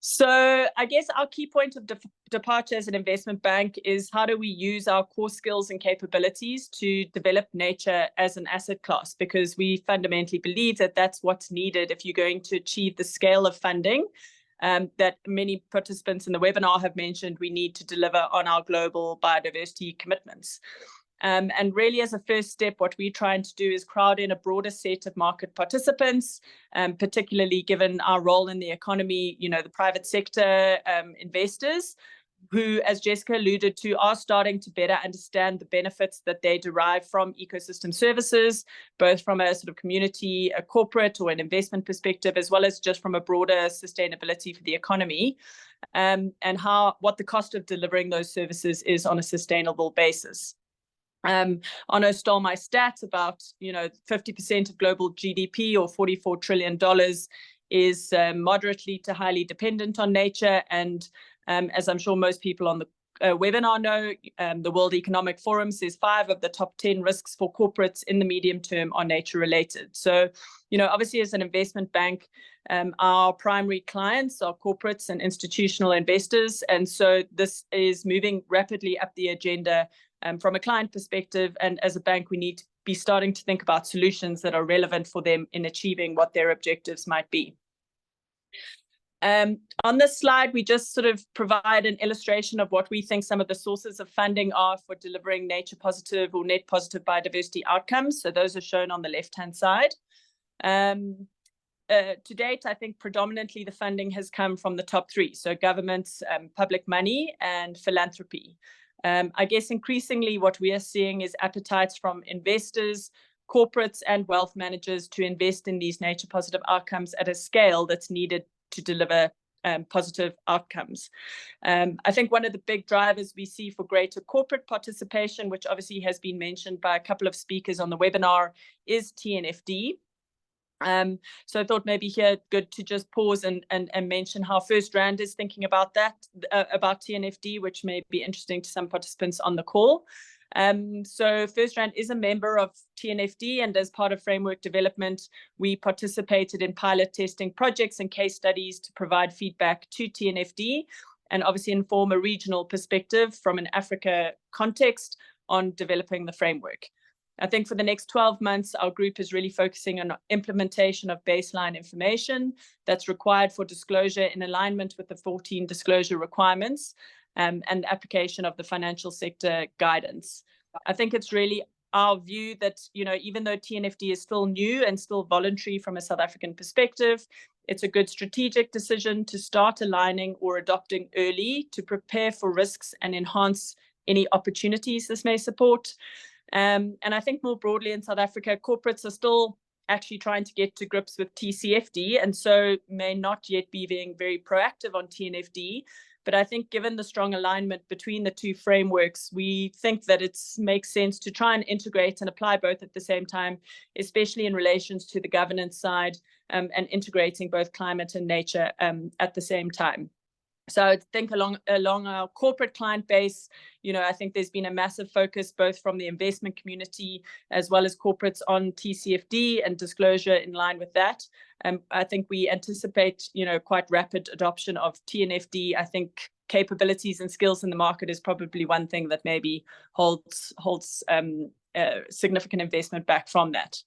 So I guess our key point of departure as an investment bank is how do we use our core skills and capabilities to develop nature as an asset class, because we fundamentally believe that that's what's needed if you're going to achieve the scale of funding that many participants in the webinar have mentioned we need to deliver on our global biodiversity commitments. And really, as a first step, what we're trying to do is crowd in a broader set of market participants, particularly given our role in the economy, the private sector investors, who, as Jessica alluded to, are starting to better understand the benefits that they derive from ecosystem services, both from a sort of community, a corporate or an investment perspective, as well as just from a broader sustainability for the economy, and what the cost of delivering those services is on a sustainable basis. Onno stole my stats about, 50% of global GDP, or $44 trillion, is moderately to highly dependent on nature. And as I'm sure most people on the webinar know, the World Economic Forum says 5 of the top 10 risks for corporates in the medium term are nature related. So, obviously as an investment bank, our primary clients are corporates and institutional investors. And so this is moving rapidly up the agenda from a client perspective. And as a bank, we need to be starting to think about solutions that are relevant for them in achieving what their objectives might be. On this slide, we just sort of provide an illustration of what we think some of the sources of funding are for delivering nature positive or net positive biodiversity outcomes. So those are shown on the left-hand side. To date, I think predominantly the funding has come from the top 3, so governments, public money, and philanthropy. I guess increasingly what we are seeing is appetites from investors, corporates, and wealth managers to invest in these nature positive outcomes at a scale that's needed to deliver positive outcomes. I think one of the big drivers we see for greater corporate participation, which obviously has been mentioned by a couple of speakers on the webinar, is TNFD. So I thought maybe here good to just pause and mention how FirstRand is thinking about that, about TNFD, which may be interesting to some participants on the call. So FirstRand is a member of TNFD, and as part of framework development, we participated in pilot testing projects and case studies to provide feedback to TNFD and obviously inform a regional perspective from an Africa context on developing the framework. I think for the next 12 months, our group is really focusing on implementation of baseline information that's required for disclosure in alignment with the 14 disclosure requirements, and application of the financial sector guidance. I think it's really our view that, even though TNFD is still new and still voluntary from a South African perspective, it's a good strategic decision to start aligning or adopting early to prepare for risks and enhance any opportunities this may support. And I think more broadly in South Africa, corporates are still actually trying to get to grips with TCFD, and so may not yet be being very proactive on TNFD. But I think given the strong alignment between the 2 frameworks, we think that it makes sense to try and integrate and apply both at the same time, especially in relations to the governance side, and integrating both climate and nature at the same time. So I think along our corporate client base, I think there's been a massive focus both from the investment community as well as corporates on TCFD and disclosure in line with that. I think we anticipate, quite rapid adoption of TNFD. I think capabilities and skills in the market is probably one thing that maybe holds significant investment back from that.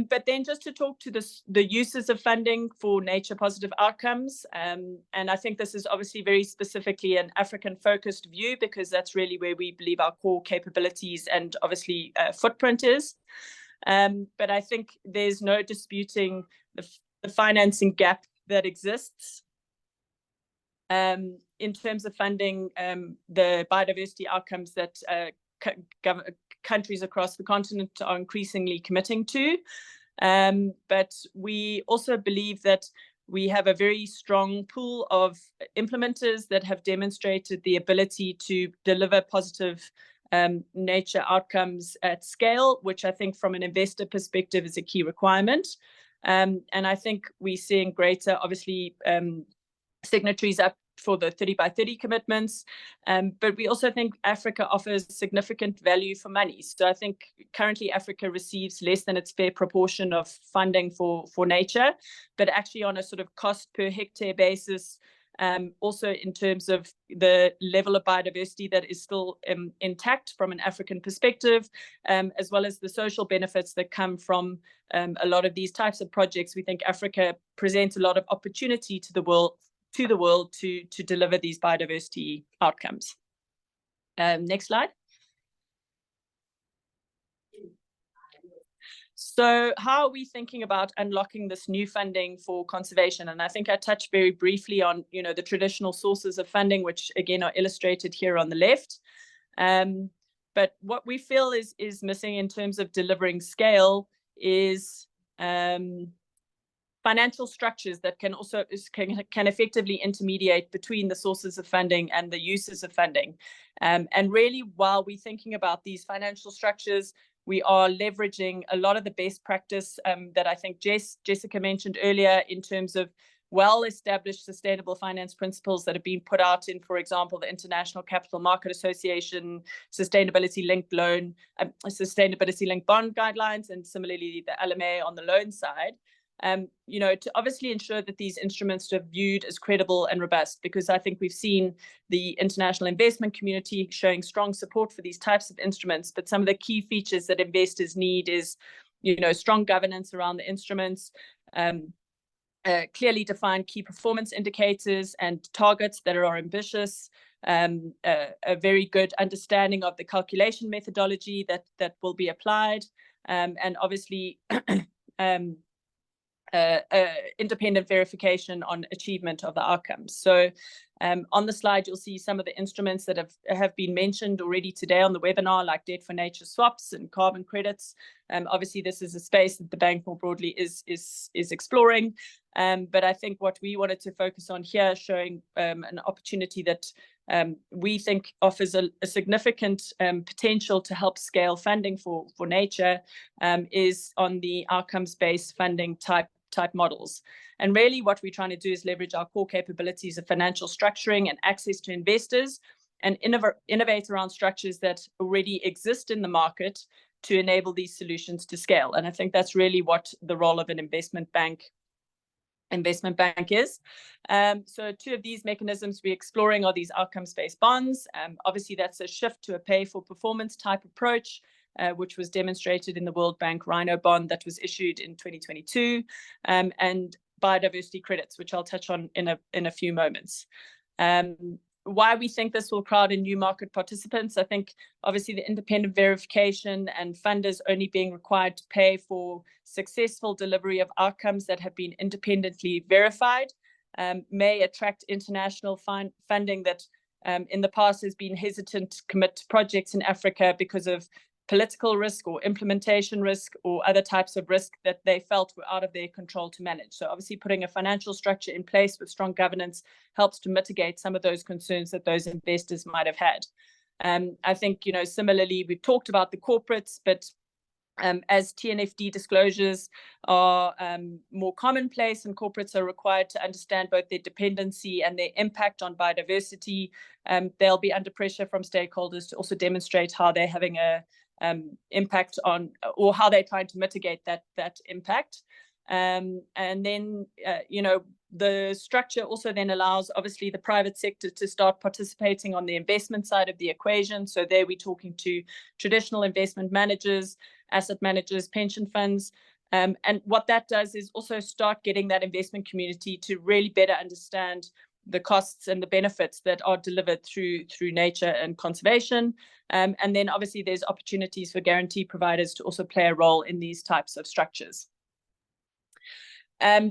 But then just to talk to the uses of funding for nature positive outcomes. And I think this is obviously very specifically an African focused view, because that's really where we believe our core capabilities and obviously footprint is. But I think there's no disputing the financing gap that exists. In terms of funding the biodiversity outcomes that countries across the continent are increasingly committing to. But we also believe that we have a very strong pool of implementers that have demonstrated the ability to deliver positive nature outcomes at scale, which I think from an investor perspective is a key requirement. And I think we're seeing greater, obviously, signatories up for the 30 by 30 commitments. But we also think Africa offers significant value for money. So I think currently Africa receives less than its fair proportion of funding for nature, but actually on a sort of cost per hectare basis, also in terms of the level of biodiversity that is still intact from an African perspective, as well as the social benefits that come from a lot of these types of projects. We think Africa presents a lot of opportunity to the world to deliver these biodiversity outcomes. Next slide. So how are we thinking about unlocking this new funding for conservation? And I think I touched very briefly on, you know, the traditional sources of funding, which again are illustrated here on the left. But what we feel is missing in terms of delivering scale is financial structures that can also can effectively intermediate between the sources of funding and the uses of funding. And really, while we're thinking about these financial structures, we are leveraging a lot of the best practice that I think Jessica mentioned earlier in terms of well-established sustainable finance principles that have been put out in, for example, the International Capital Market Association, sustainability-linked loan, sustainability-linked bond guidelines, and similarly the LMA on the loan side. You know, to obviously ensure that these instruments are viewed as credible and robust, because I think we've seen the international investment community showing strong support for these types of instruments. But some of the key features that investors need is, you know, strong governance around the instruments, clearly defined key performance indicators and targets that are ambitious, a very good understanding of the calculation methodology that will be applied, and obviously independent verification on achievement of the outcomes. So on the slide, you'll see some of the instruments that have been mentioned already today on the webinar, like debt for nature swaps and carbon credits. Obviously, this is a space that the bank more broadly is exploring. But I think what we wanted to focus on here, showing an opportunity that we think offers a significant potential to help scale funding for nature, is on the outcomes-based funding type models. And really what we're trying to do is leverage our core capabilities of financial structuring and access to investors, and innovate around structures that already exist in the market to enable these solutions to scale. And I think that's really what the role of an investment bank is. So two of these mechanisms we're exploring are these outcomes-based bonds. Obviously, that's a shift to a pay-for-performance type approach, which was demonstrated in the World Bank Rhino bond that was issued in 2022, and biodiversity credits, which I'll touch on in a few moments. Why we think this will crowd in new market participants, I think obviously the independent verification and funders only being required to pay for successful delivery of outcomes that have been independently verified may attract international funding that in the past has been hesitant to commit to projects in Africa because of political risk or implementation risk or other types of risk that they felt were out of their control to manage. So obviously putting a financial structure in place with strong governance helps to mitigate some of those concerns that those investors might have had. I think, you know, similarly, we've talked about the corporates, but as TNFD disclosures are more commonplace and corporates are required to understand both their dependency and their impact on biodiversity, they'll be under pressure from stakeholders to also demonstrate how they're having a impact on, or how they're trying to mitigate that impact. And then, you know, the structure also then allows obviously the private sector to start participating on the investment side of the equation. So there we're talking to traditional investment managers, asset managers, pension funds. And what that does is also start getting that investment community to really better understand the costs and the benefits that are delivered through nature and conservation. And then obviously there's opportunities for guarantee providers to also play a role in these types of structures.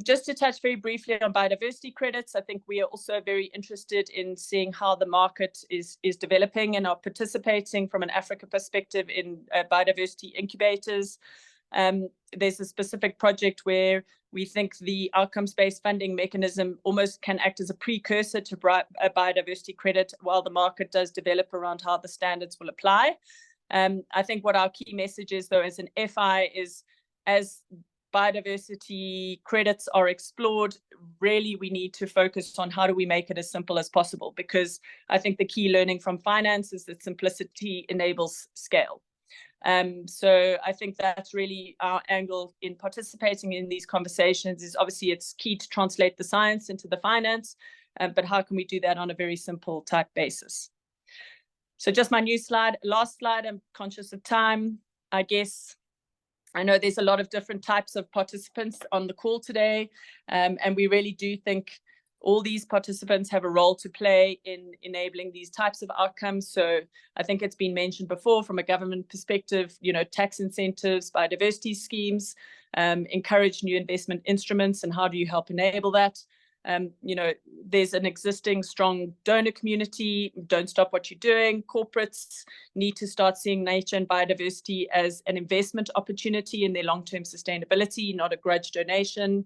Just to touch very briefly on biodiversity credits, I think we are also very interested in seeing how the market is developing and are participating from an Africa perspective in biodiversity incubators. There's a specific project where we think the outcomes-based funding mechanism almost can act as a precursor to a biodiversity credit while the market does develop around how the standards will apply. I think what our key message is, though, as an FI is, as biodiversity credits are explored, really we need to focus on how do we make it as simple as possible, because I think the key learning from finance is that simplicity enables scale. So I think that's really our angle in participating in these conversations. Is obviously it's key to translate the science into the finance, but how can we do that on a very simple type basis? So just my new slide, last slide, I'm conscious of time. I guess I know there's a lot of different types of participants on the call today, and we really do think all these participants have a role to play in enabling these types of outcomes. So I think it's been mentioned before from a government perspective, tax incentives, biodiversity schemes, encourage new investment instruments, and how do you help enable that? There's an existing strong donor community. Don't stop what you're doing. Corporates need to start seeing nature and biodiversity as an investment opportunity in their long-term sustainability, not a grudge donation.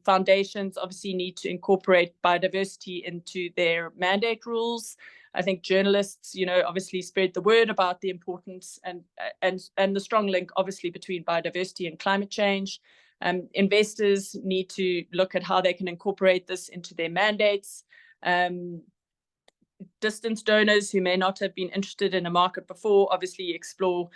Foundations obviously need to incorporate biodiversity into their mandate rules. I think journalists, obviously spread the word about the importance and the strong link, obviously, between biodiversity and climate change. Investors need to look at how they can incorporate this into their mandates. Distance donors who may not have been interested in a market before, obviously explore,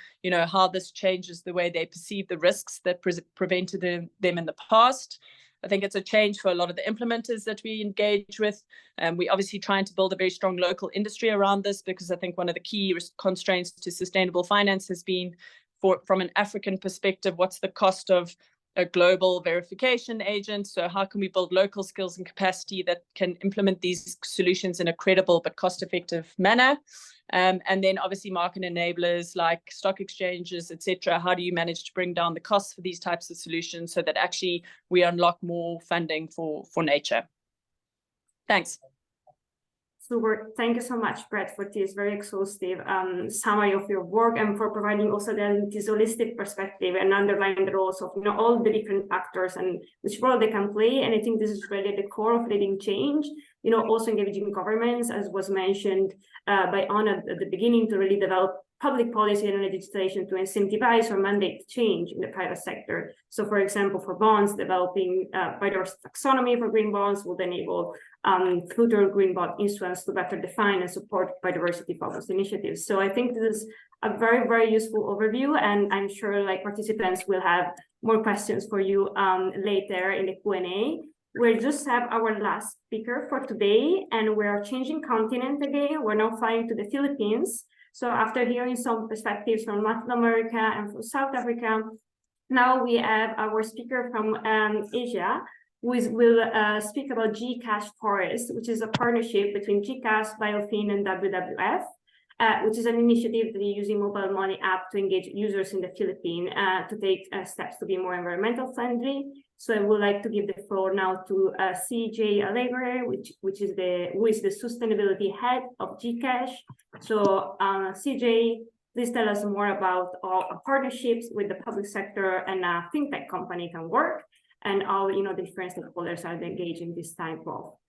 how this changes the way they perceive the risks that prevented them in the past. I think it's a change for a lot of the implementers that we engage with. We're obviously trying to build a very strong local industry around this, because I think one of the key constraints to sustainable finance has been, from an African perspective, what's the cost of a global verification agent? So how can we build local skills and capacity that can implement these solutions in a credible but cost-effective manner? And then obviously market enablers like stock exchanges, etc. How do you manage to bring down the costs for these types of solutions so that actually we unlock more funding for nature? Thanks. Super. Thank you so much, Brett, for this very exhaustive summary of your work, and for providing also this holistic perspective and underlining the roles of all the different actors and which role they can play. And I think this is really the core of leading change. Also engaging governments, as was mentioned by Anna at the beginning, to really develop public policy and legislation to incentivize or mandate change in the private sector. So, for example, for bonds, developing biodiversity taxonomy for green bonds would enable future green bond issuance to better define and support biodiversity-focused initiatives. So I think this is a very, very useful overview, and I'm sure participants will have more questions for you later in the Q&A. We just have our last speaker for today, and we're changing continent again. We're now flying to the Philippines. So after hearing some perspectives from Latin America and from South Africa, now we have our speaker from Asia, who will speak about GCash Forest, which is a partnership between GCash, Biofin, and WWF, which is an initiative that is using mobile money app to engage users in the Philippines to take steps to be more environmental friendly. So I would like to give the floor now to CJ Alegre, who is the sustainability head of GCash. So CJ, please tell us more about our partnerships with the public sector and a fintech company can work, and how the different stakeholders are engaged in this type of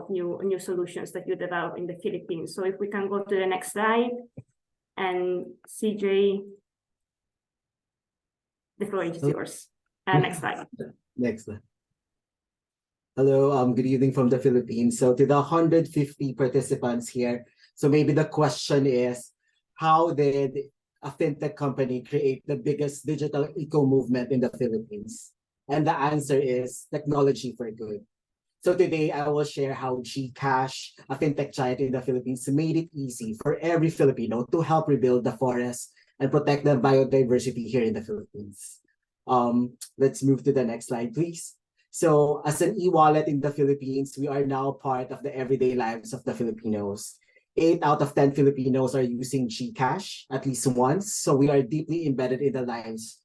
new solutions that you develop in the Philippines. So if we can go to the next slide, and CJ, the floor is yours. Next slide. Next slide. Hello, good evening from the Philippines. So to the 150 participants here, so maybe the question is, how did a fintech company create the biggest digital eco-movement in the Philippines? And the answer is technology for good. So today I will share how GCash, a fintech giant in the Philippines, made it easy for every Filipino to help rebuild the forest and protect the biodiversity here in the Philippines. Let's move to the next slide, please. So as an e-wallet in the Philippines, we are now part of the everyday lives of the Filipinos. 8 out of 10 Filipinos are using GCash at least once, so we are deeply embedded in the lives.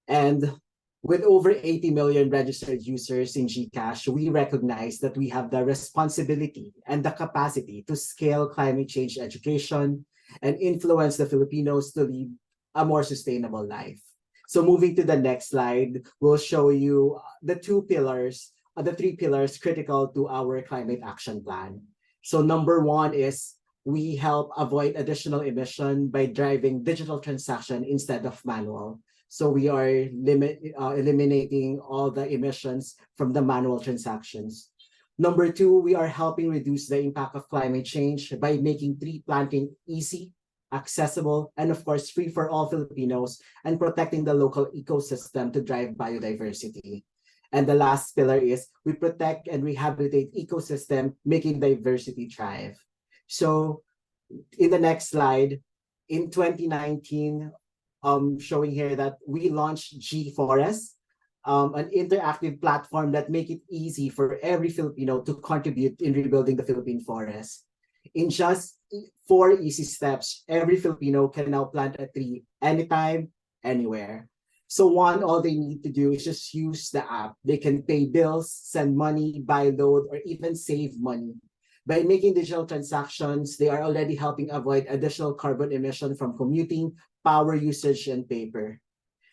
And with over 80 million registered users in GCash, we recognize that we have the responsibility and the capacity to scale climate change education and influence the Filipinos to lead a more sustainable life. So moving to the next slide, we'll show you the 3 pillars critical to our climate action plan. So number 1 is we help avoid additional emission by driving digital transaction instead of manual. So we are eliminating all the emissions from the manual transactions. Number 2, we are helping reduce the impact of climate change by making tree planting easy, accessible, and of course, free for all Filipinos, and protecting the local ecosystem to drive biodiversity. And the last pillar is we protect and rehabilitate ecosystem, making diversity thrive. So in the next slide, in 2019, showing here that we launched G-Forest, an interactive platform that make it easy for every Filipino to contribute in rebuilding the Philippine forest. In just 4 easy steps, every Filipino can now plant a tree anytime, anywhere. So one, all they need to do is just use the app. They can pay bills, send money, buy load, or even save money. By making digital transactions, they are already helping avoid additional carbon emission from commuting, power usage, and paper.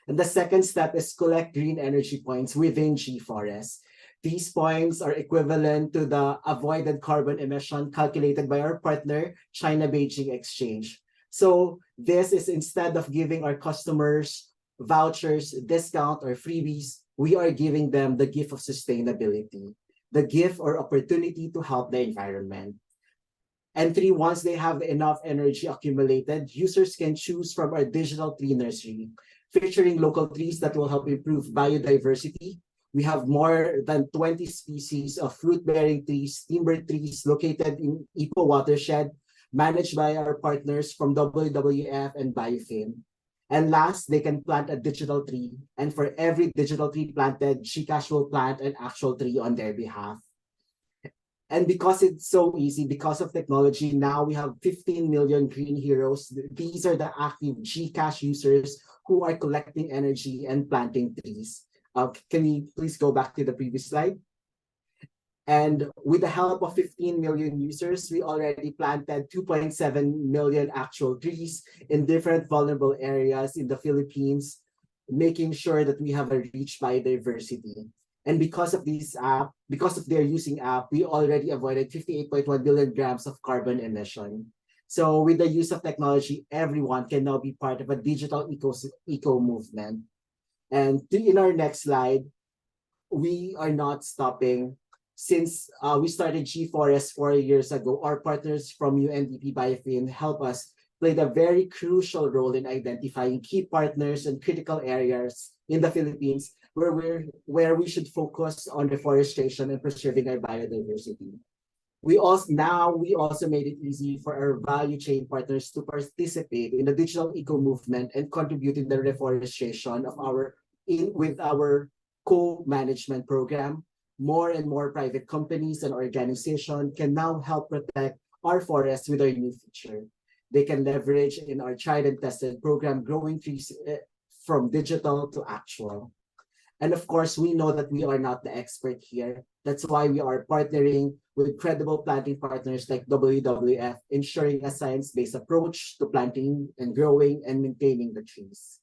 And the second step is collect green energy points within G-Forest. These points are equivalent to the avoided carbon emission calculated by our partner, China Beijing Exchange. So this is, instead of giving our customers vouchers, discount, or freebies, we are giving them the gift of sustainability, the gift or opportunity to help the environment. And three, once they have enough energy accumulated, users can choose from our digital tree nursery, featuring local trees that will help improve biodiversity. We have more than 20 species of fruit-bearing trees, timber trees located in Eco Watershed, managed by our partners from WWF and Biofin. And last, they can plant a digital tree. And for every digital tree planted, GCash will plant an actual tree on their behalf. And because it's so easy, because of technology, now we have 15 million green heroes. These are the active GCash users who are collecting energy and planting trees. Can we please go back to the previous slide? And with the help of 15 million users, we already planted 2.7 million actual trees in different vulnerable areas in the Philippines, making sure that we have a rich biodiversity. And because of this app, because of their using app, we already avoided 58.1 billion grams of carbon emission. So with the use of technology, everyone can now be part of a digital eco movement. And in our next slide, we are not stopping. Since we started G-Forest 4 years ago, our partners from UNDP Biofin help us play a very crucial role in identifying key partners and critical areas in the Philippines where we should focus on reforestation and preserving our biodiversity. We also made it easy for our value chain partners to participate in the digital eco movement and contribute in the reforestation of with our co-management program. More and more private companies and organizations can now help protect our forests with our new feature. They can leverage in our tried and tested program, Growing Trees from Digital to Actual. And of course, we know that we are not the expert here. That's why we are partnering with credible planting partners like WWF, ensuring a science-based approach to planting and growing and maintaining the trees.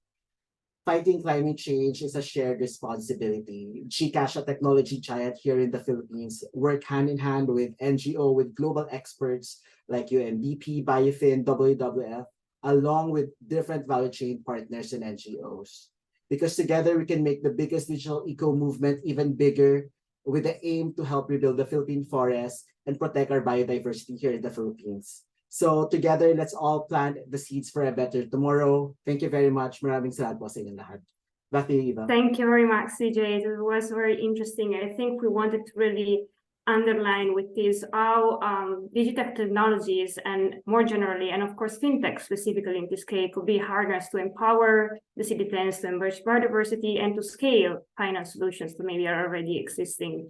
Fighting climate change is a shared responsibility. GCash, a technology giant here in the Philippines, work hand in hand with NGO, with global experts like UNDP, Biofin, WWF, along with different value chain partners and NGOs. Because together we can make the biggest digital eco movement even bigger, with the aim to help rebuild the Philippine forest and protect our biodiversity here in the Philippines. So together, let's all plant the seeds for a better tomorrow. Thank you very much. Maraming salamat po sa inyong lahat. Back to you, Eva. Thank you very much, CJ. It was very interesting. I think we wanted to really underline with this how digital technologies and more generally, and of course, fintech specifically in this case, could be harnessed to empower the citizens to embrace biodiversity and to scale finance solutions that maybe are already existing.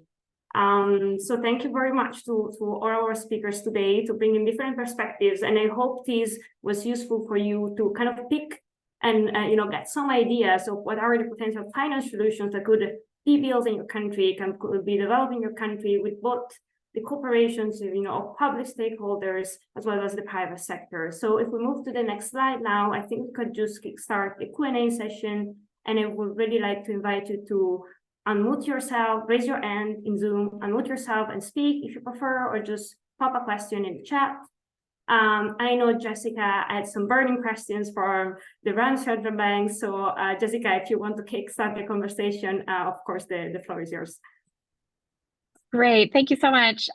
So thank you very much to all our speakers today to bring in different perspectives, and I hope this was useful for you to kind of pick and get some ideas of what are the potential finance solutions that could be built in your country, could be developed in your country with both the corporations, of public stakeholders as well as the private sector. So if we move to the next slide now, I think we could just kickstart the Q&A session, and I would really like to invite you to unmute yourself, raise your hand in Zoom, unmute yourself and speak if you prefer, or just pop a question in the chat. I know Jessica had some burning questions from the Rand Central Bank. So Jessica, if you want to kickstart the conversation, of course, the floor is yours. Great, thank you so much.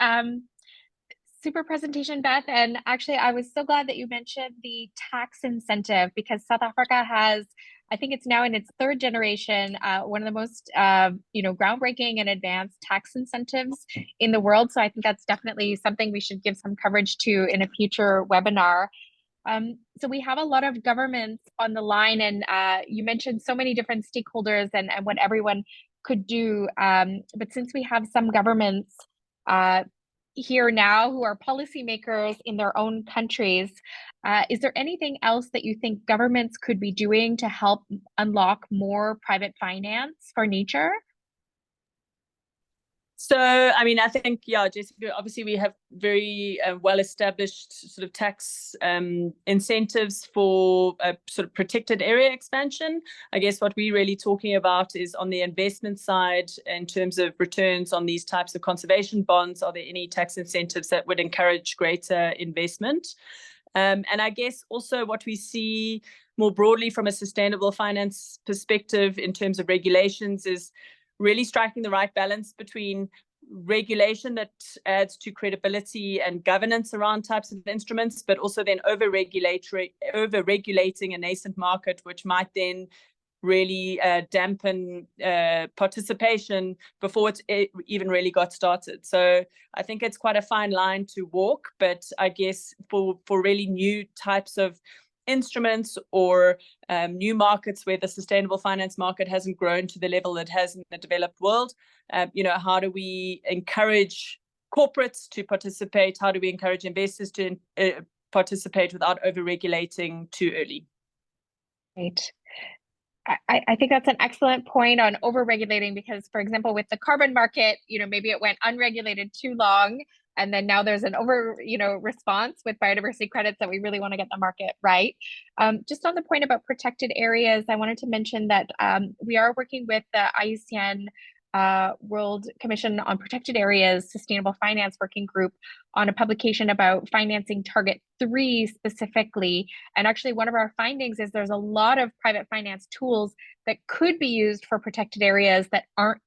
Super presentation, Beth. And actually, I was so glad that you mentioned the tax incentive, because South Africa has, I think it's now in its 3rd generation, one of the most, groundbreaking and advanced tax incentives in the world. So I think that's definitely something we should give some coverage to in a future webinar. So we have a lot of governments on the line, and you mentioned so many different stakeholders and what everyone could do. But since we have some governments here now who are policymakers in their own countries, is there anything else that you think governments could be doing to help unlock more private finance for nature? So, I mean, I think, yeah, Jessica, obviously we have very well-established sort of tax incentives for sort of protected area expansion. I guess what we're really talking about is on the investment side in terms of returns on these types of conservation bonds. Are there any tax incentives that would encourage greater investment? And I guess also what we see more broadly from a sustainable finance perspective in terms of regulations is really striking the right balance between regulation that adds to credibility and governance around types of instruments, but also then over-regulating a nascent market, which might then really dampen participation before it's even really got started. So I think it's quite a fine line to walk, but I guess for really new types of instruments or new markets where the sustainable finance market hasn't grown to the level it has in the developed world, how do we encourage corporates to participate? How do we encourage investors to participate without over-regulating too early? Right. I think that's an excellent point on over-regulating, because, for example, with the carbon market, maybe it went unregulated too long, and then now there's an response with biodiversity credits that we really want to get the market right. Just on the point about protected areas, I wanted to mention that we are working with the IUCN World Commission on Protected Areas Sustainable Finance Working Group on a publication about financing Target 3 specifically. And actually one of our findings is there's a lot of private finance tools that could be used for protected areas that aren't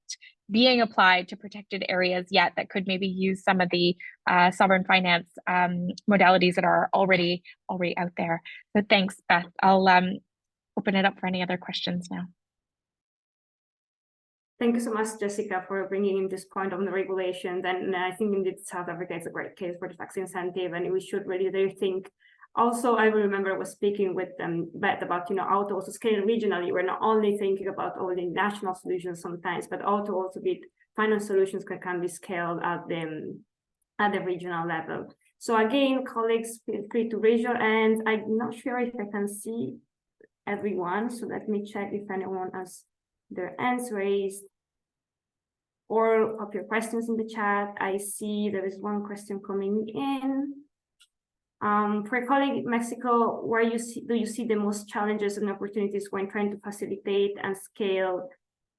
being applied to protected areas yet, that could maybe use some of the sovereign finance modalities that are already out there. So thanks, Beth. I'll open it up for any other questions now. Thank you so much, Jessica, for bringing in this point on the regulations. And I think indeed South Africa is a great case for the tax incentive, and we should really rethink. Also, I remember I was speaking with Beth about, how to also scale regionally. We're not only thinking about only national solutions sometimes, but also with finance solutions can be scaled at the regional level. So again, colleagues, feel free to raise your hands. I'm not sure if I can see everyone, so let me check if anyone has their hands raised, or pop your questions in the chat. I see there is one question coming in. For a colleague in Mexico, where do you see the most challenges and opportunities when trying to facilitate and scale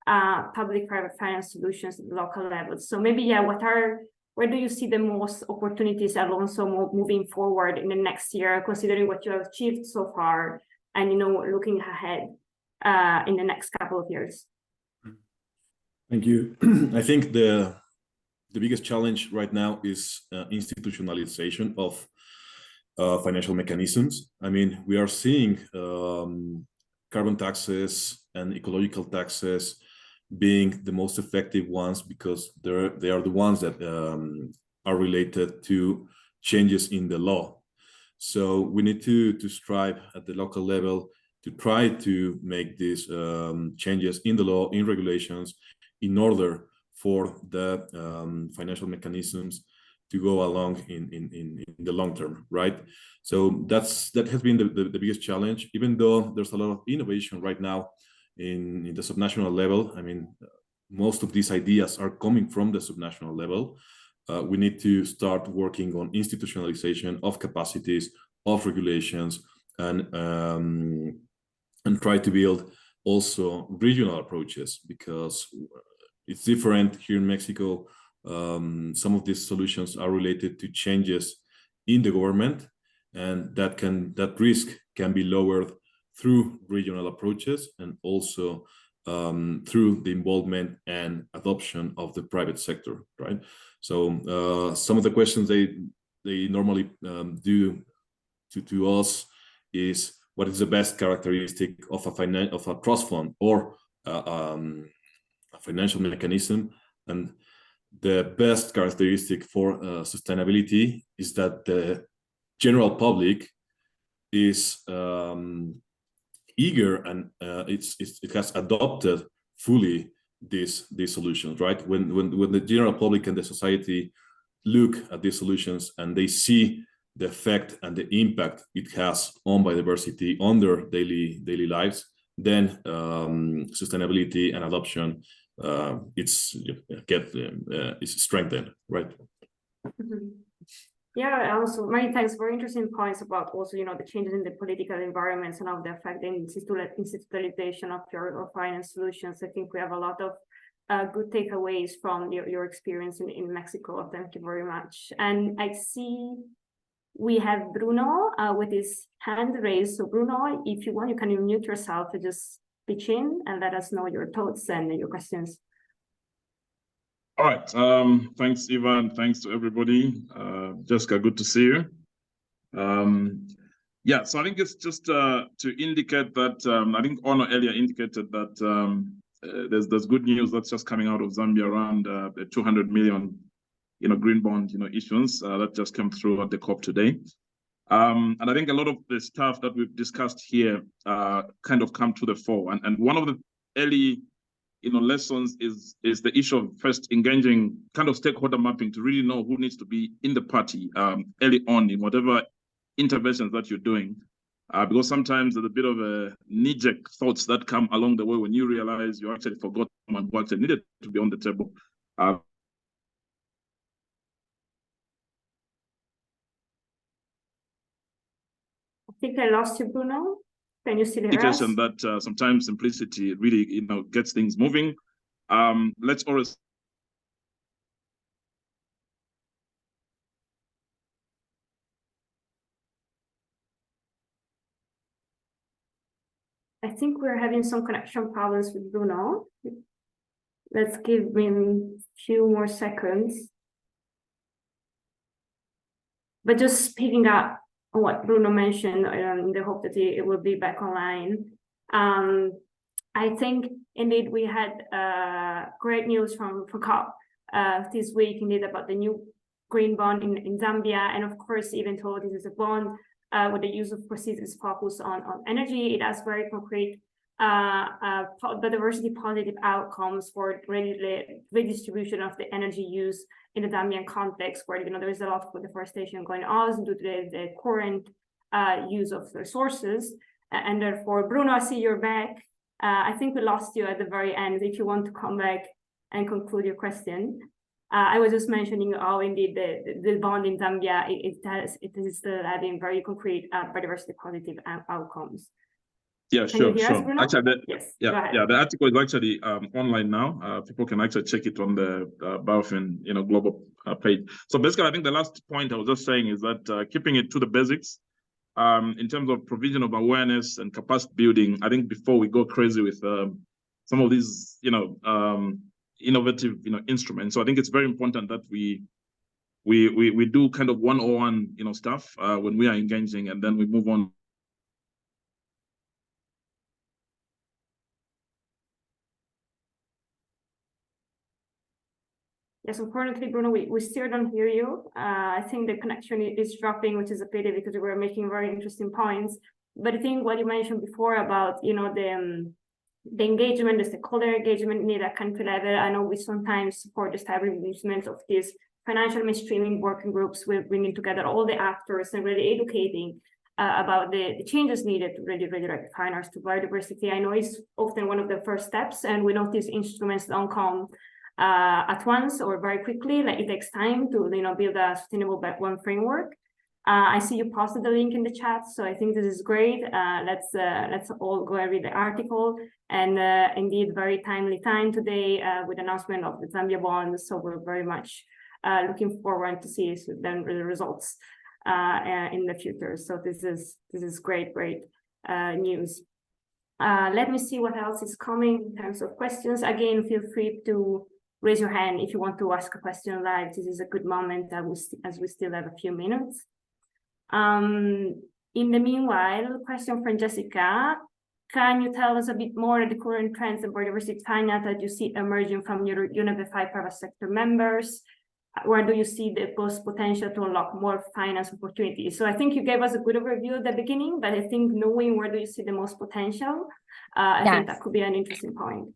public-private finance solutions at the local level? So maybe, yeah, where do you see the most opportunities, Alonso, moving forward in the next year, considering what you have achieved so far, and looking ahead in the next couple of years? Thank you. I think the biggest challenge right now is institutionalization of financial mechanisms. I mean, we are seeing carbon taxes and ecological taxes being the most effective ones because they are the ones that are related to changes in the law. So we need to strive at the local level to try to make these changes in the law, in regulations, in order for the financial mechanisms to go along in the long term, right? So that has been the biggest challenge, even though there's a lot of innovation right now in the subnational level. I mean, most of these ideas are coming from the subnational level. We need to start working on institutionalization of capacities, of regulations, and try to build also regional approaches, because it's different here in Mexico. Some of these solutions are related to changes in the government, and that risk can be lowered through regional approaches and also through the involvement and adoption of the private sector, right? So some of the questions they normally do to us is, what is the best characteristic of a trust fund or a financial mechanism? And the best characteristic for sustainability is that the general public is eager and it has adopted fully these solutions, right? When the general public and the society look at these solutions and they see the effect and the impact it has on biodiversity on their daily lives, then sustainability and adoption it's strengthened, right? Mhm. Yeah, also many thanks for interesting points about also, the changes in the political environment and how they affect the institutionalization of your finance solutions. I think we have a lot of good takeaways from your experience in Mexico. Thank you very much. And I see we have Bruno with his hand raised. So Bruno, if you want, you can unmute yourself and just pitch in and let us know your thoughts and your questions. All right. Thanks, Eva, and thanks to everybody. Jessica, good to see you. Yeah, so I think it's just to indicate that I think Ono earlier indicated that there's good news that's just coming out of Zambia around the 200 million, green bond, issuance that just came through at the COP today. And I think a lot of the stuff that we've discussed here kind of come to the fore. And one of the early lessons is the issue of first engaging kind of stakeholder mapping to really know who needs to be in the party early on in whatever interventions that you're doing. Because sometimes there's a bit of a knee-jerk thoughts that come along the way when you realize you actually forgot someone who actually needed to be on the table. I think I lost you, Bruno. Can you still hear us? That sometimes simplicity really, gets things moving. Let's always. I think we're having some connection problems with Bruno. Let's give him a few more seconds. But just picking up on what Bruno mentioned, in the hope that it will be back online. I think indeed we had great news from COP this week indeed about the new green bond in Zambia. And of course, even though this is a bond with the use of proceeds is focused on energy, it has very concrete biodiversity positive outcomes for redistribution of the energy use in the Zambian context, where there is a lot of deforestation going on due to the current use of resources. And therefore, Bruno, I see you're back. I think we lost you at the very end. If you want to come back and conclude your question. I was just mentioning how indeed the bond in Zambia, it is still having very concrete biodiversity positive outcomes. Yeah, Can you hear us, sure. Bruno? Actually, Yes. The article is actually online now. People can actually check it on the Biofin, global page. So basically, I think the last point I was just saying is that keeping it to the basics, in terms of provision of awareness and capacity building, I think before we go crazy with some of these, innovative, instruments. So I think it's very important that we do kind of 101, stuff when we are engaging, and then we move on. Yes, unfortunately, Bruno, we still don't hear you. I think the connection is dropping, which is a pity because we were making very interesting points. But I think what you mentioned before about, the engagement, the stakeholder engagement at country level. I know we sometimes support the establishment of these financial mainstreaming working groups. We're bringing together all the actors and really educating about the changes needed to really redirect finance to biodiversity. I know it's often one of the first steps, and we know these instruments don't come at once or very quickly. Like it takes time to build a sustainable one framework. I see you posted the link in the chat, so I think this is great. Let's all go and read the article. And indeed, very timely time today with announcement of the Zambia bond. So we're very much looking forward to see then the results in the future. So this is great news. Let me see what else is coming in terms of questions. Again, feel free to raise your hand if you want to ask a question live. This is a good moment as we still have a few minutes. In the meanwhile, question from Jessica. Can you tell us a bit more of the current trends in biodiversity finance that you see emerging from your UNFI private sector members? Where do you see the most potential to unlock more finance opportunities? So I think you gave us a good overview at the beginning, but I think knowing where do you see the most potential, I think that could be an interesting point.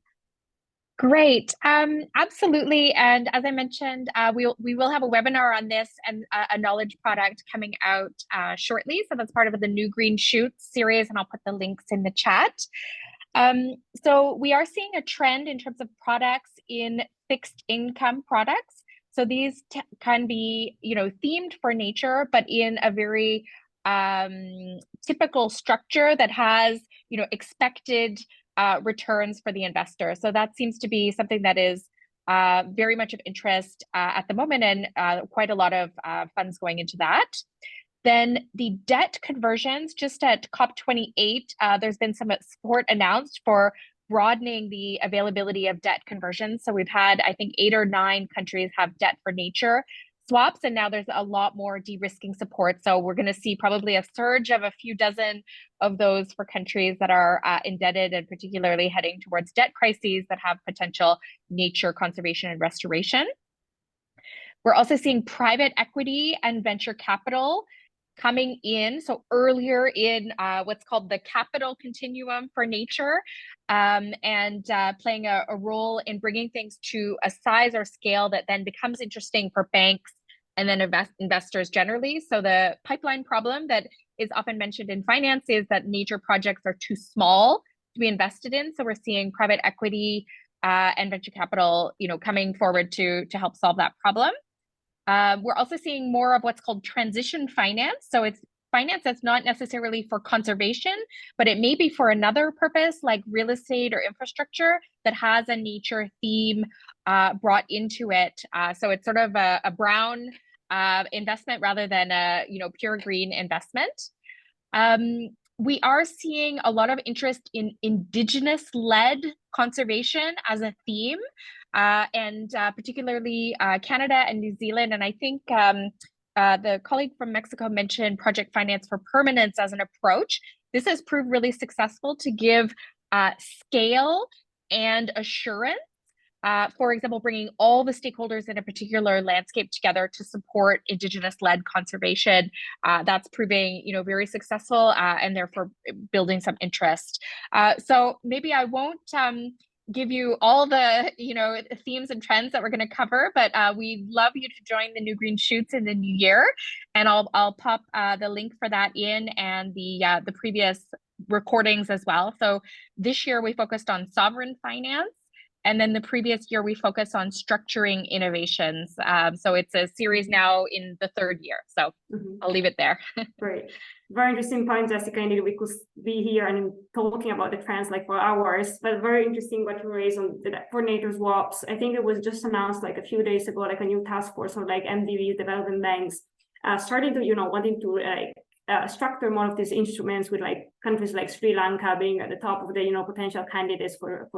Great. Absolutely. And as I mentioned, we will have a webinar on this and a knowledge product coming out shortly. So that's part of the New Green Shoots series, and I'll put the links in the chat. So we are seeing a trend in terms of products in fixed income products. So these can be, themed for nature, but in a very typical structure that has, expected returns for the investor. So that seems to be something that is very much of interest at the moment, and quite a lot of funds going into that. Then the debt conversions, just at COP28, there's been some support announced for broadening the availability of debt conversions. So we've had, I think, 8 or 9 countries have debt for nature swaps, and now there's a lot more de-risking support. So we're going to see probably a surge of a few dozen of those for countries that are indebted, and particularly heading towards debt crises that have potential nature conservation and restoration. We're also seeing private equity and venture capital coming in, so earlier in what's called the capital continuum for nature, and playing a role in bringing things to a size or scale that then becomes interesting for banks and then investors generally. So the pipeline problem that is often mentioned in finance is that nature projects are too small to be invested in. So we're seeing private equity and venture capital, coming forward to help solve that problem. We're also seeing more of what's called transition finance. So it's finance that's not necessarily for conservation, but it may be for another purpose like real estate or infrastructure that has a nature theme brought into it. So it's sort of a brown investment rather than a pure green investment. We are seeing a lot of interest in indigenous-led conservation as a theme. And particularly Canada and New Zealand. And I think the colleague from Mexico mentioned project finance for permanence as an approach. This has proved really successful to give scale and assurance. For example, bringing all the stakeholders in a particular landscape together to support Indigenous-led conservation. That's proving, very successful and therefore building some interest. So maybe I won't give you all the themes and trends that we're going to cover, but we'd love you to join the New Green Shoots in the new year, and I'll pop the link for that in, and the previous recordings as well. So this year we focused on sovereign finance, and then the previous year we focused on structuring innovations. So it's a series now in the 3rd year. So I'll leave it there. Great. Very interesting point, Jessica. Indeed, we could be here and talking about the trends like for hours, but very interesting what you raised on the coordinator swaps. I think it was just announced like a few days ago, like a new task force on like MDB development banks, starting to, wanting to structure more of these instruments with like countries like Sri Lanka being at the top of the, potential candidates for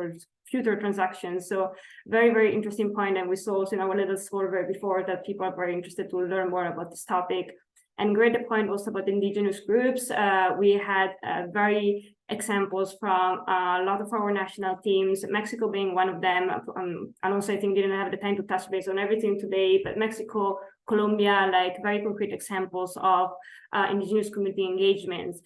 future transactions. So very, very interesting point. And we saw also in our little survey before that people are very interested to learn more about this topic. And great point also about indigenous groups. We had very examples from a lot of our national teams, Mexico being one of them. And also I think didn't have the time to touch base on everything today, but Mexico, Colombia, like very concrete examples of indigenous community engagements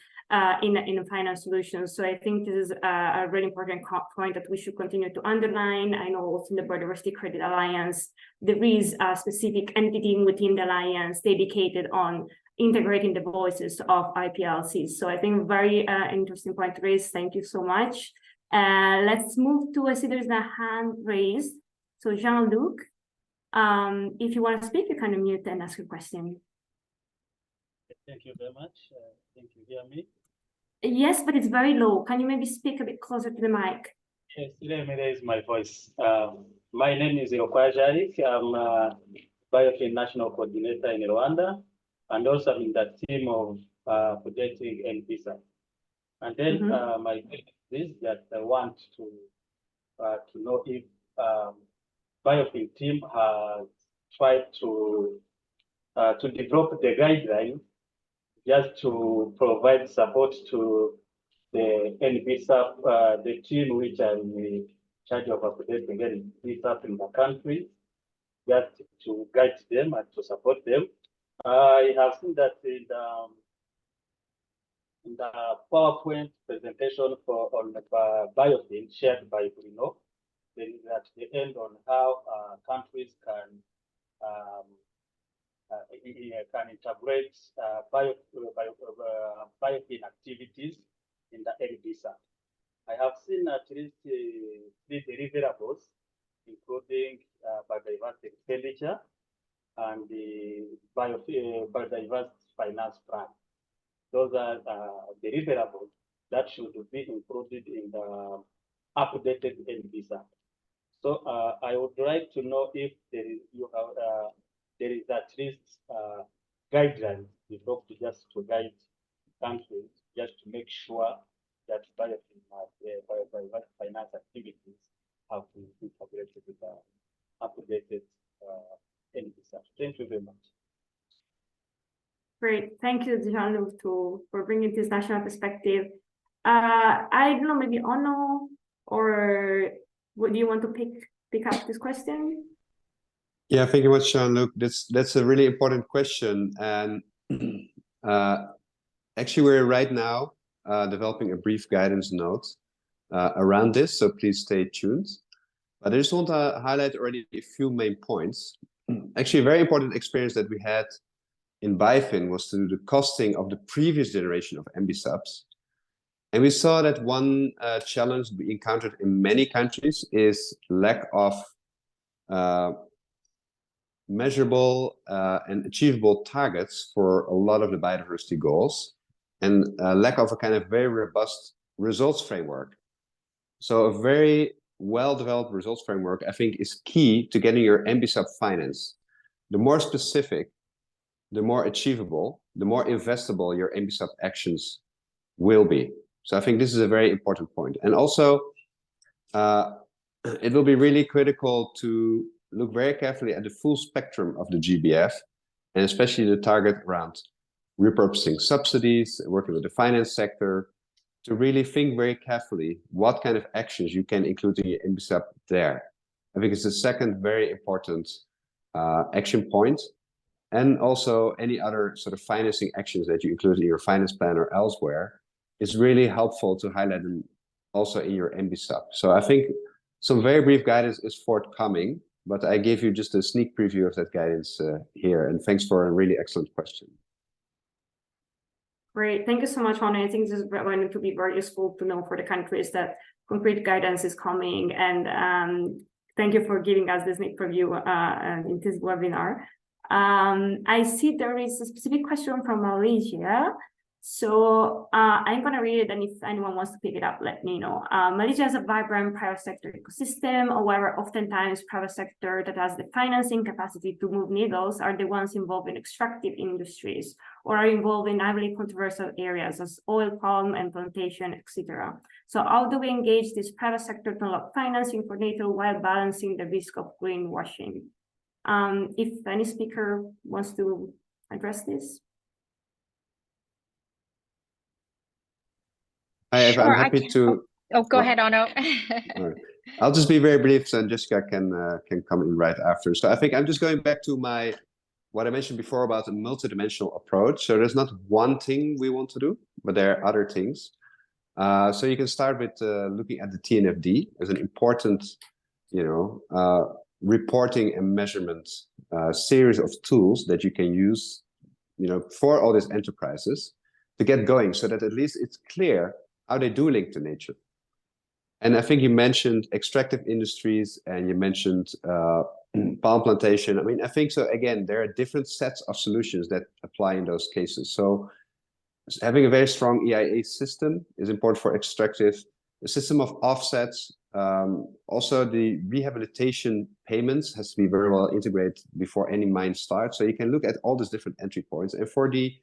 in finance solutions. So I think this is a really important point that we should continue to underline. I know also in the Biodiversity Credit Alliance, there is a specific entity within the alliance dedicated on integrating the voices of IPLCs. So I think very interesting point to raise. Thank you so much. Let's move to, I see there's a hand raised. So Jean-Luc, if you want to speak, you can unmute and ask your question. Thank you very much. Think you hear me? Yes, but it's very low. Can you maybe speak a bit closer to the mic? Yes, let me raise my voice. My name is Yokwaya Jarik. I'm a Biofin National Coordinator in Rwanda, and also I'm in the team of projecting ENG-EAS. And then my question is that I want to know if Biofin team has tried to develop the guideline just to provide support to the ENG-EAS, the team which are in charge of updating ENG-EAS in the country, just to guide them and to support them. I have seen that in the PowerPoint presentation on the Biofin shared by Bruno, there is at the end on how countries can integrate biofin activities in the ENG. I have seen at least 3 deliverables, including biodiversity expenditure and the biodiversity finance plan. Those are deliverables that should be included in the updated ENG. So I would like to know if there is at least guidelines developed just to guide countries, just to make sure that biodiversity finance activities have been integrated with the updated ENG. Thank you very much. Great, thank you, Jean-Luc, for bringing this national perspective. I don't know, maybe Ono, or would you want to pick up this question? Yeah, thank you much, Jean-Luc. That's a really important question, and actually, we're right now developing a brief guidance note around this, so please stay tuned. But I just want to highlight already a few main points. Actually, a very important experience that we had in BIFIN was to do the costing of the previous generation of MBSUBs. And we saw that one challenge we encountered in many countries is lack of measurable and achievable targets for a lot of the biodiversity goals, and lack of a kind of very robust results framework. So a very well-developed results framework, I think, is key to getting your MBSUB finance. The more specific, the more achievable, the more investable your MBSUB actions will be. So I think this is a very important point. And also, it will be really critical to look very carefully at the full spectrum of the GBF, and especially the target around repurposing subsidies, working with the finance sector, to really think very carefully what kind of actions you can include in your MBSUB there. I think it's the second very important action point. And also any other sort of financing actions that you include in your finance plan or elsewhere is really helpful to highlight them also in your MBSUB. So I think some very brief guidance is forthcoming, but I gave you just a sneak preview of that guidance here. And thanks for a really excellent question. Great, thank you so much, Ono. I think this is going to be very useful to know for the countries that concrete guidance is coming. And thank you for giving us this sneak preview in this webinar. I see there is a specific question from Malaysia. So I'm going to read it, and if anyone wants to pick it up, let me know. Malaysia has a vibrant private sector ecosystem. However, oftentimes private sector that has the financing capacity to move needles are the ones involved in extractive industries, or are involved in highly controversial areas as oil palm and plantation, etc. So how do we engage this private sector to unlock financing for NATO while balancing the risk of greenwashing? If any speaker wants to address this. Sure, I'm happy to. Oh, go ahead, Ono. Right. I'll just be very brief, and Jessica can come in right after. So I think I'm just going back to what I mentioned before about a multidimensional approach. So there's not one thing we want to do, but there are other things. So you can start with looking at the TNFD as an important, reporting and measurement series of tools that you can use, for all these enterprises to get going, so that at least it's clear how they do link to nature. And I think you mentioned extractive industries, and you mentioned palm plantation. I mean, I think so. Again, there are different sets of solutions that apply in those cases. So having a very strong EIA system is important for extractive. The system of offsets, also the rehabilitation payments has to be very well integrated before any mine starts. So you can look at all these different entry points. And for the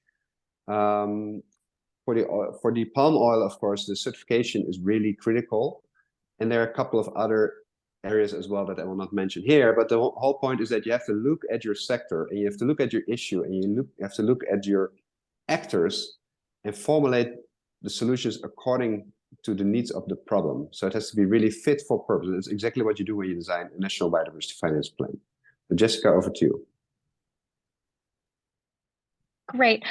palm oil, of course, the certification is really critical. And there are a couple of other areas as well that I will not mention here. But the whole point is that you have to look at your sector, and you have to look at your issue, and you have to look at your actors and formulate the solutions according to the needs of the problem. So it has to be really fit for purpose. It's exactly what you do when you design a national biodiversity finance plan. So Jessica, over to you. Great.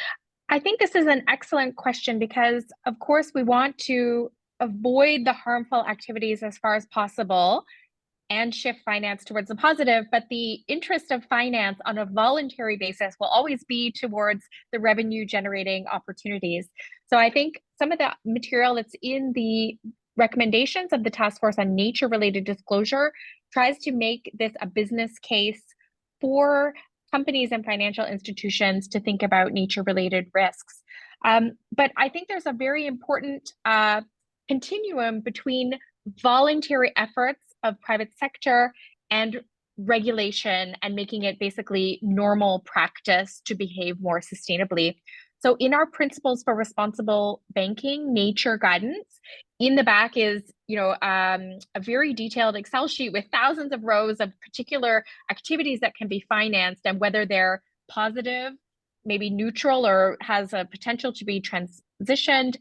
I think this is an excellent question because, of course, we want to avoid the harmful activities as far as possible. and shift finance towards the positive, but the interest of finance on a voluntary basis will always be towards the revenue generating opportunities. So I think some of the material that's in the recommendations of the Task Force on Nature-related Disclosure tries to make this a business case for companies and financial institutions to think about nature-related risks. But I think there's a very important continuum between voluntary efforts of private sector and regulation and making it basically normal practice to behave more sustainably. So in our principles for responsible banking nature guidance, in the back is, a very detailed Excel sheet with thousands of rows of particular activities that can be financed and whether they're positive, maybe neutral, or has a potential to be transitioned,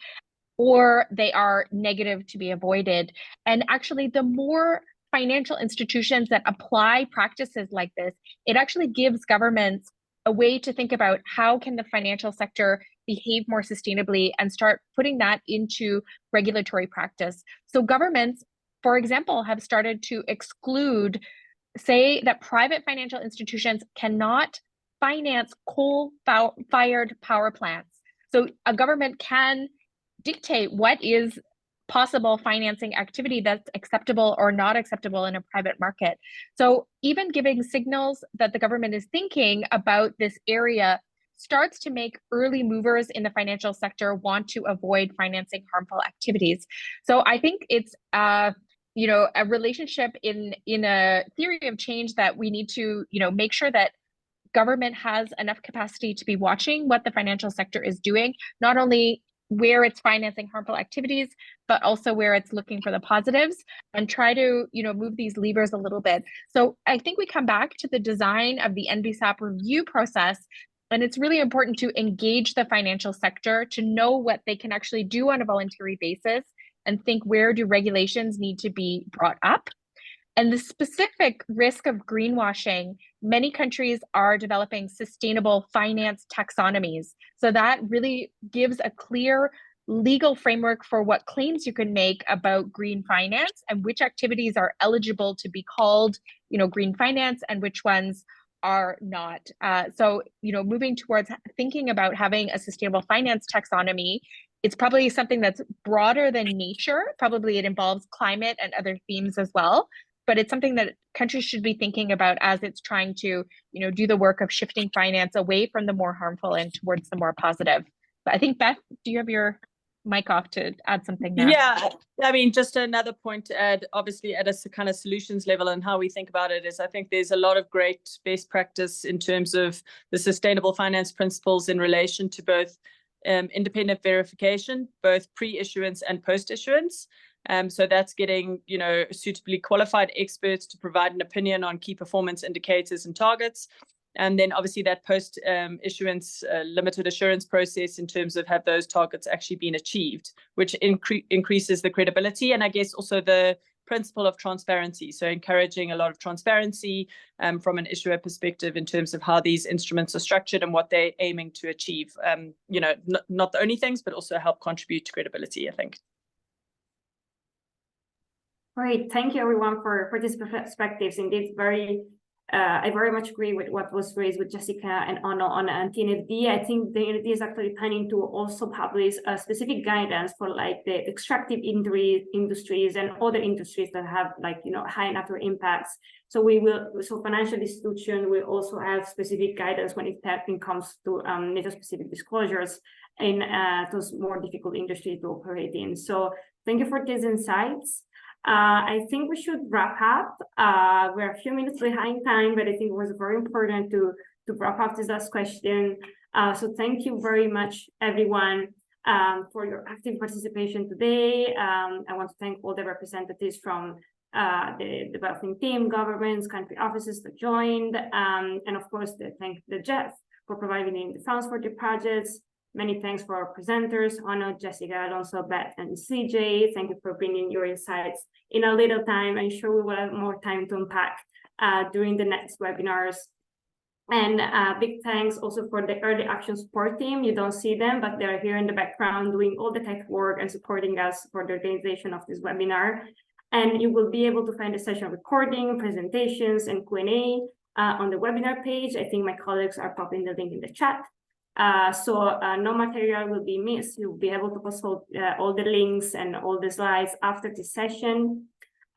or they are negative to be avoided. And actually, the more financial institutions that apply practices like this, it actually gives governments a way to think about how can the financial sector behave more sustainably and start putting that into regulatory practice. So governments, for example, have started to exclude, say that private financial institutions cannot finance coal-fired power plants. So a government can dictate what is possible financing activity that's acceptable or not acceptable in a private market. So even giving signals that the government is thinking about this area starts to make early movers in the financial sector want to avoid financing harmful activities. So I think it's a relationship in a theory of change that we need to make sure that government has enough capacity to be watching what the financial sector is doing, not only where it's financing harmful activities, but also where it's looking for the positives, and try to, move these levers a little bit. So I think we come back to the design of the NBSAP review process, and it's really important to engage the financial sector to know what they can actually do on a voluntary basis and think, where do regulations need to be brought up? And the specific risk of greenwashing, many countries are developing sustainable finance taxonomies. So that really gives a clear legal framework for what claims you can make about green finance and which activities are eligible to be called, green finance, and which ones are not. So, moving towards thinking about having a sustainable finance taxonomy, it's probably something that's broader than nature. Probably it involves climate and other themes as well. But it's something that countries should be thinking about as it's trying to, do the work of shifting finance away from the more harmful and towards the more positive. But I think, Beth, do you have your mic off to add something there? Yeah, I mean, just another point to add, obviously at a kind of solutions level and how we think about it is, I think there's a lot of great best practice in terms of the sustainable finance principles in relation to both independent verification, both pre-issuance and post-issuance. So that's getting, suitably qualified experts to provide an opinion on key performance indicators and targets. And then obviously that post-issuance limited assurance process in terms of have those targets actually been achieved, which increases the credibility and I guess also the principle of transparency. So encouraging a lot of transparency from an issuer perspective in terms of how these instruments are structured and what they're aiming to achieve. Not the only things, but also help contribute to credibility, I think. Great, thank you everyone for these perspectives. Indeed, I very much agree with what was raised with Jessica and Ono on TNFD. I think the TNFD is actually planning to also publish a specific guidance for like the extractive industries and other industries that have high natural impacts. So financial institutions will also have specific guidance when it comes to nature specific disclosures in those more difficult industries to operate in. So thank you for these insights. I think we should wrap up. We're a few minutes behind time, but I think it was very important to wrap up this last question. So thank you very much, everyone, for your active participation today. I want to thank all the representatives from the developing team, governments, country offices that joined, and of course, thank the GEF for providing the funds for the projects. Many thanks for our presenters, Ono, Jessica, Alonso, Beth, and CJ. Thank you for bringing your insights in a little time. I'm sure we will have more time to unpack during the next webinars. And big thanks also for the early action support team. You don't see them, but they're here in the background doing all the tech work and supporting us for the organization of this webinar. And you will be able to find the session recording, presentations, and Q&A on the webinar page. I think my colleagues are popping the link in the chat. So no material will be missed. You'll be able to post all the links and all the slides after this session.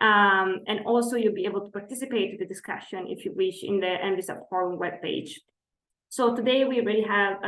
And also you'll be able to participate in the discussion if you wish in the NVSA forum webpage. So today we already have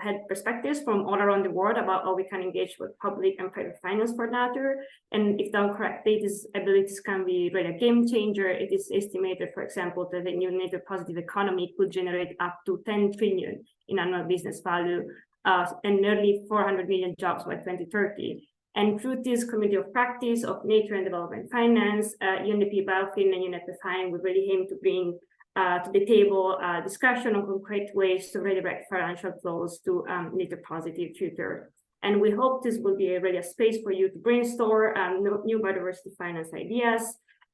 had perspectives from all around the world about how we can engage with public and private finance for nature. And if done correctly, these abilities can be really a game changer. It is estimated, for example, that the new nature positive economy could generate up to 10 trillion in annual business value and nearly 400 million jobs by 2030. And through this community of practice of nature and development finance, UNDP Biofin and UNEP-FI, we really aim to bring to the table discussion on concrete ways to redirect financial flows to nature positive future. And we hope this will be really a space for you to brainstorm new biodiversity finance ideas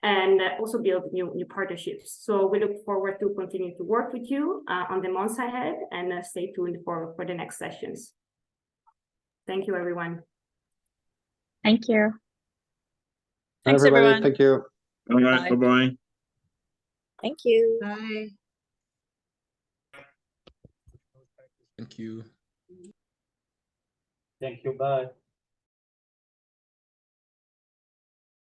and also build new partnerships. So we look forward to continue to work with you on the months ahead, and stay tuned for the next sessions. Thank you, everyone. Thank you. Thanks, everybody. everyone. Thank you. All right, Bye. bye-bye. Thank you. Bye. Thank you. Thank you. Bye.